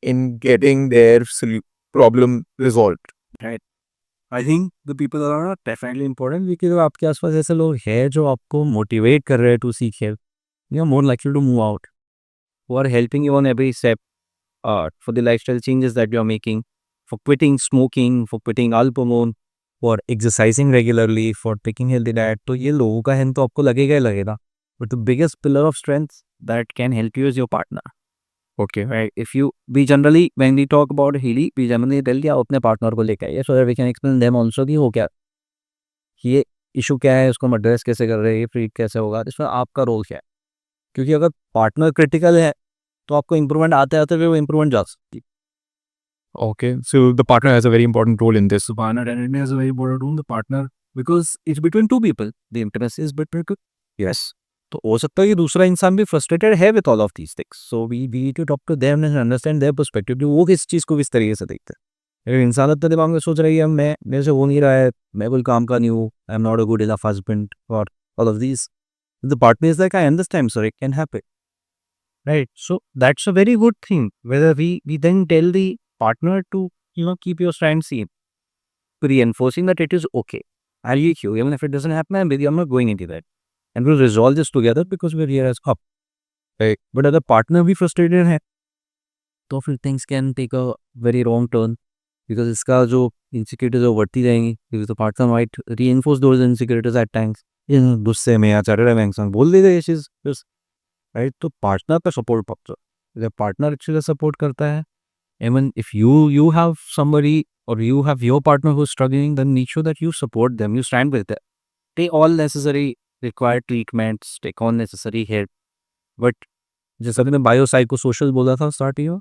in getting their problem resolved? I think the people are definitely important क्योंकि अगर आपके आसपास ऐसे लोग हैं जो आपको motivate कर रहे हैं to seek help, you are more likely to move out, who are helping you on every step for the lifestyle changes that you are making, for quitting smoking, for quitting alcohol, for exercising regularly, for taking healthy diet. तो ये लोगों का help तो आपको लगेगा ही लगेगा. But the biggest pillar of strength that can help you is your partner. Okay. Right? If you, we generally, when we talk about healing, we generally tell you अपने partner को लेकर आइए so that we can explain them also कि हो क्या, ये issue क्या है, उसको हम एड्रेस कैसे कर रहे हैं, ये फ्री कैसे होगा, इसमें आपका रोल क्या है. क्योंकि अगर पार्टनर क्रिटिकल है तो आपको इम्प्रूवमेंट आते आते हुए वो इम्प्रूवमेंट जा सकती है. Okay. So the partner has a very important role in this. Partner definitely has a very important role, the partner, because it's between two people. The intimacy is between two. Yes. तो हो सकता है कि दूसरा इंसान भी frustrated है with all of these things, so we need to talk to them and understand their perspective कि वो किस चीज़ को किस तरीके से देखते हैं. अगर इंसान अपने दिमाग में सोच रही है मैं, मेरे से हो नहीं रहा है, मैं कोई काम का नहीं हूँ, I am not a good enough husband और all of these, the partner is like I understand sir, it can happen. Right. So that's a very good thing. Whether we then tell the partner to, you know, keep your stand same, reinforcing that it is okay. I'll get you. Even if it doesn't happen, I'm with you. I'm not going into that. And we'll resolve this together because we're here as up. Right. But अगर partner भी frustrated है, तो फिर things can take a very wrong turn. Because इसका जो insecurities वो बढ़ती रहेंगी. Because the partner might reinforce those insecurities at times. गुस्से में या चढ़ रहे में इंसान बोल देगा ये चीज़. राइट. तो पार्टनर का सपोर्ट पक्का, जब पार्टनर अच्छे से सपोर्ट करता है, even if you have somebody और you have your partner who is struggling, then make sure that you support them, you stand with them, take all necessary required treatments, take all necessary help. But जैसा मैंने bio psycho social बोला था start year,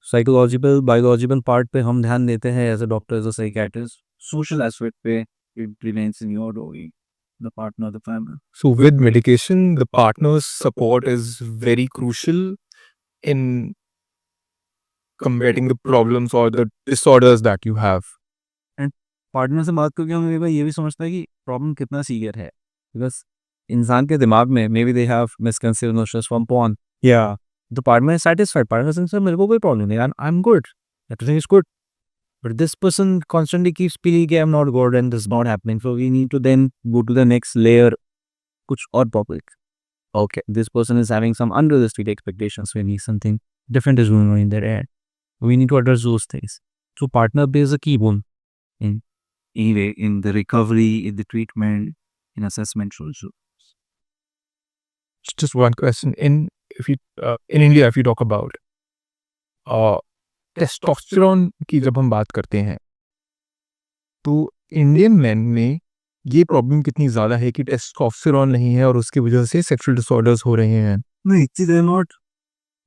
psychological biological part पे हम ध्यान देते हैं as a doctor, as a psychiatrist. Social aspect पे it remains in your role, the partner, the family. So with medication, the partner's support is very crucial in combating the problems or the disorders that you have. Partner से बात करके हमें ये भी समझता है कि प्रॉब्लम कितना सीवियर है. बिकॉज इंसान के दिमाग में may be they have misconceived notions from porn. या the partner is satisfied, partner sense मेरे को कोई प्रॉब्लम नहीं, I am good, everything is good. But this person constantly keeps feeling I'm not good and this is not happening. So we need to then go to the next layer, kuch or topic. Okay, this person is having some unrealistic expectations. We need something different is going on in their head. We need to address those things. So partner plays a key role in anyway in the recovery, in the treatment, in assessment also. Just one question. In India, if you talk about testosterone की जब हम बात करते हैं, तो Indian man में ये problem कितनी ज़्यादा है कि टेस्टोस्टेरोन नहीं है और उसकी वजह से सेक्सुअल डिसऑर्डर्स हो रहे हैं? नहीं, they're not.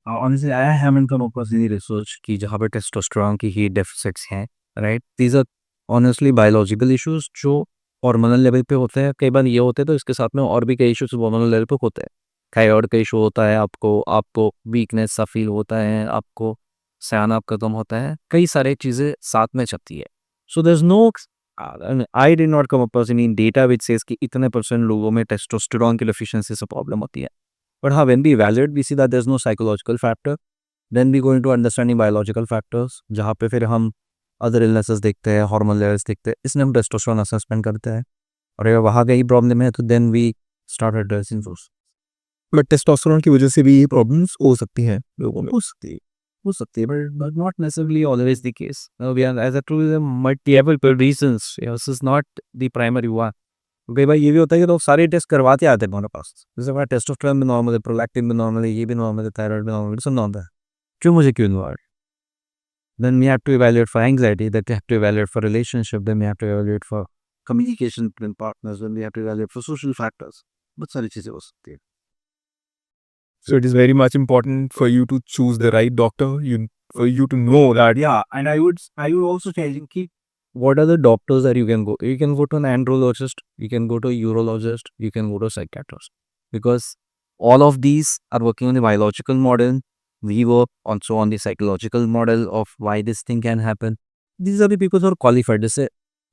Honestly, I haven't come across any research कि जहाँ पर टेस्टोस्टेरोन की ही डेफिसिट्स हैं, right? These are honestly biological issues जो हार्मोनल लेवल पे होते हैं. कई बार ये होते हैं तो इसके साथ में और भी कई इश्यूज हार्मोनल लेवल पे होते हैं. थायराइड का इशू होता है, आपको वीकनेस सा फील होता है, आपको सयाना आपका कम होता है, कई सारी चीज़ें साथ में चलती है. So there is no, I did not come across any data which says कि इतने % लोगों में टेस्टोस्टेरोन की डेफिशिएंसी से प्रॉब्लम होती है. बट हाँ, when we evaluate we see that there is no psychological factor, then we going to understanding biological factors, जहाँ पे फिर हम अदर इलनेसेस देखते हैं, हार्मोनल लेवल्स देखते हैं, इसमें हम टेस्टोस्टेरोन असेसमेंट करते हैं. और अगर वहाँ का ही प्रॉब्लम है तो then we start addressing those. But testosterone की वजह से भी ये प्रॉब्लम्स हो सकती हैं लोगों में. हो सकती है, but not necessarily always the case. We are, as I told you, multiple reasons. This is not the primary one. कई बार ये भी होता है कि लोग सारे टेस्ट करवाते आते हैं हमारे पास. जैसे हमारा टेस्टोस्टेरोन भी नॉर्मल है, प्रोलैक्टिन भी नॉर्मल है, ये भी नॉर्मल है, थायराइड भी नॉर्मल है, सब नॉर्मल है. क्यों मुझे क्यों normal? Then we have to evaluate for anxiety, then we have to evaluate for relationship, then we have to evaluate for communication between partners, when we have to evaluate for social factors. बहुत सारी चीजें हो सकती है. So it is very much important for you to choose the right doctor. For you to know that Yeah, and I would also tell you कि what are the doctors that you can go? You can go to an andrologist, you can go to a urologist, you can go to a psychiatrist, because all of these are working on the biological model. We work also on the psychological model of why this thing can happen. These are the people who are qualified. जैसे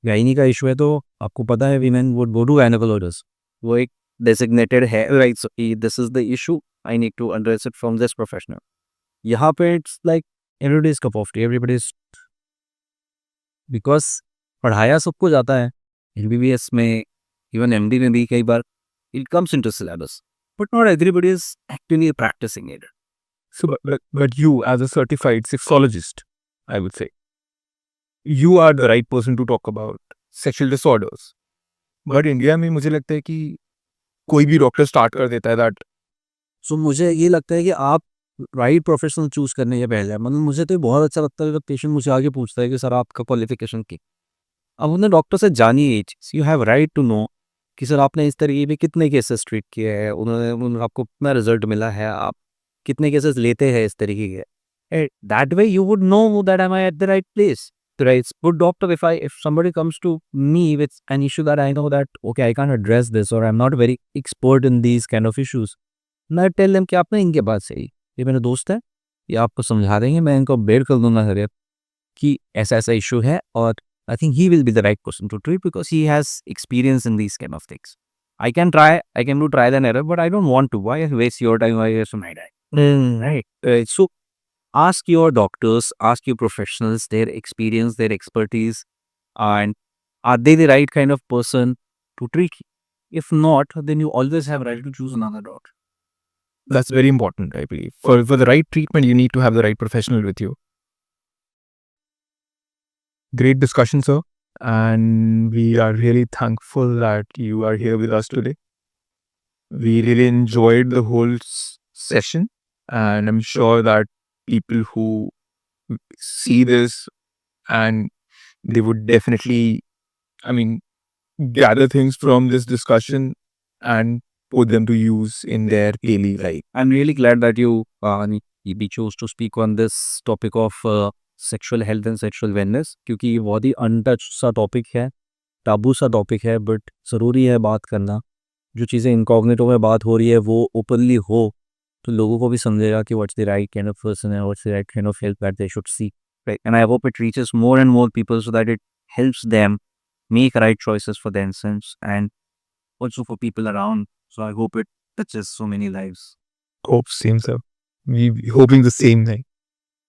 gynae का issue है तो आपको पता है women would go to gynecologist. वो एक designated है, right? So this is the issue. I need to address it from this professional. यहाँ पे it's like everybody's cup of tea. Everybody's because पढ़ाया सबको जाता है MBBS में, even MD में भी कई बार it comes into syllabus, but not everybody is actually practicing it. So, but you, as a certified sexologist, I would say, you are the right person to talk about sexual disorders. But India में मुझे लगता है कि कोई भी doctor start कर देता है that So मुझे ये लगता है कि आप राइट प्रोफेशनल चूज करने के पहले, मतलब मुझे तो ये बहुत अच्छा लगता है जब पेशेंट मुझे आगे पूछता है कि सर आपका क्वालिफिकेशन की, अब उन्हें डॉक्टर से जानिए ये चीज़. You have right to know कि सर आपने इस तरीके के कितने केसेस ट्रीट किए हैं, आपको कितना रिजल्ट मिला है, आप कितने केसेस लेते हैं इस तरीके के. That way you would know that am I at the right place. Right, good doctor. If somebody comes to me with an issue that I know that okay I can't address this or I'm not very expert in these kind of issues, and I tell them कि आप ना इनके पास से ये मेरे दोस्त है, ये आपको समझा देंगे, मैं इनको अपडेट कर दूंगा हर एक कि ऐसा ऐसा इशू है, और I think he will be the right person to treat because he has experience in these kind of things. I can do trial and error, but I don't want to. Why waste your time? Why waste my time? Right. So ask your doctors, ask your professionals, their experience, their expertise, and are they the right kind of person to treat you? If not, then you always have right to choose another doctor. that's very important, I believe. For the right treatment, you need to have the right professional with you. Great discussion, sir. And we are really thankful that you are here with us today. We really enjoyed the whole session. And I'm sure that people who see this and they would definitely, gather things from this discussion and put them to use in their daily life. I'm really glad that you chose to speak on this topic of sexual health and sexual wellness, क्योंकि ये बहुत ही untouched सा topic है, टाबू सा topic है, but ज़रूरी है बात करना. जो चीज़ें इनकॉग्निटो में बात हो रही है वो ओपनली हो तो लोगों को भी समझेगा कि what's the right kind of person है, what's the right kind of help that they should seek, right. And I hope it reaches more and more people so that it helps them make right choices for themselves and also for people around. So I hope it touches so many lives. Hope same, sir. We hoping the same thing.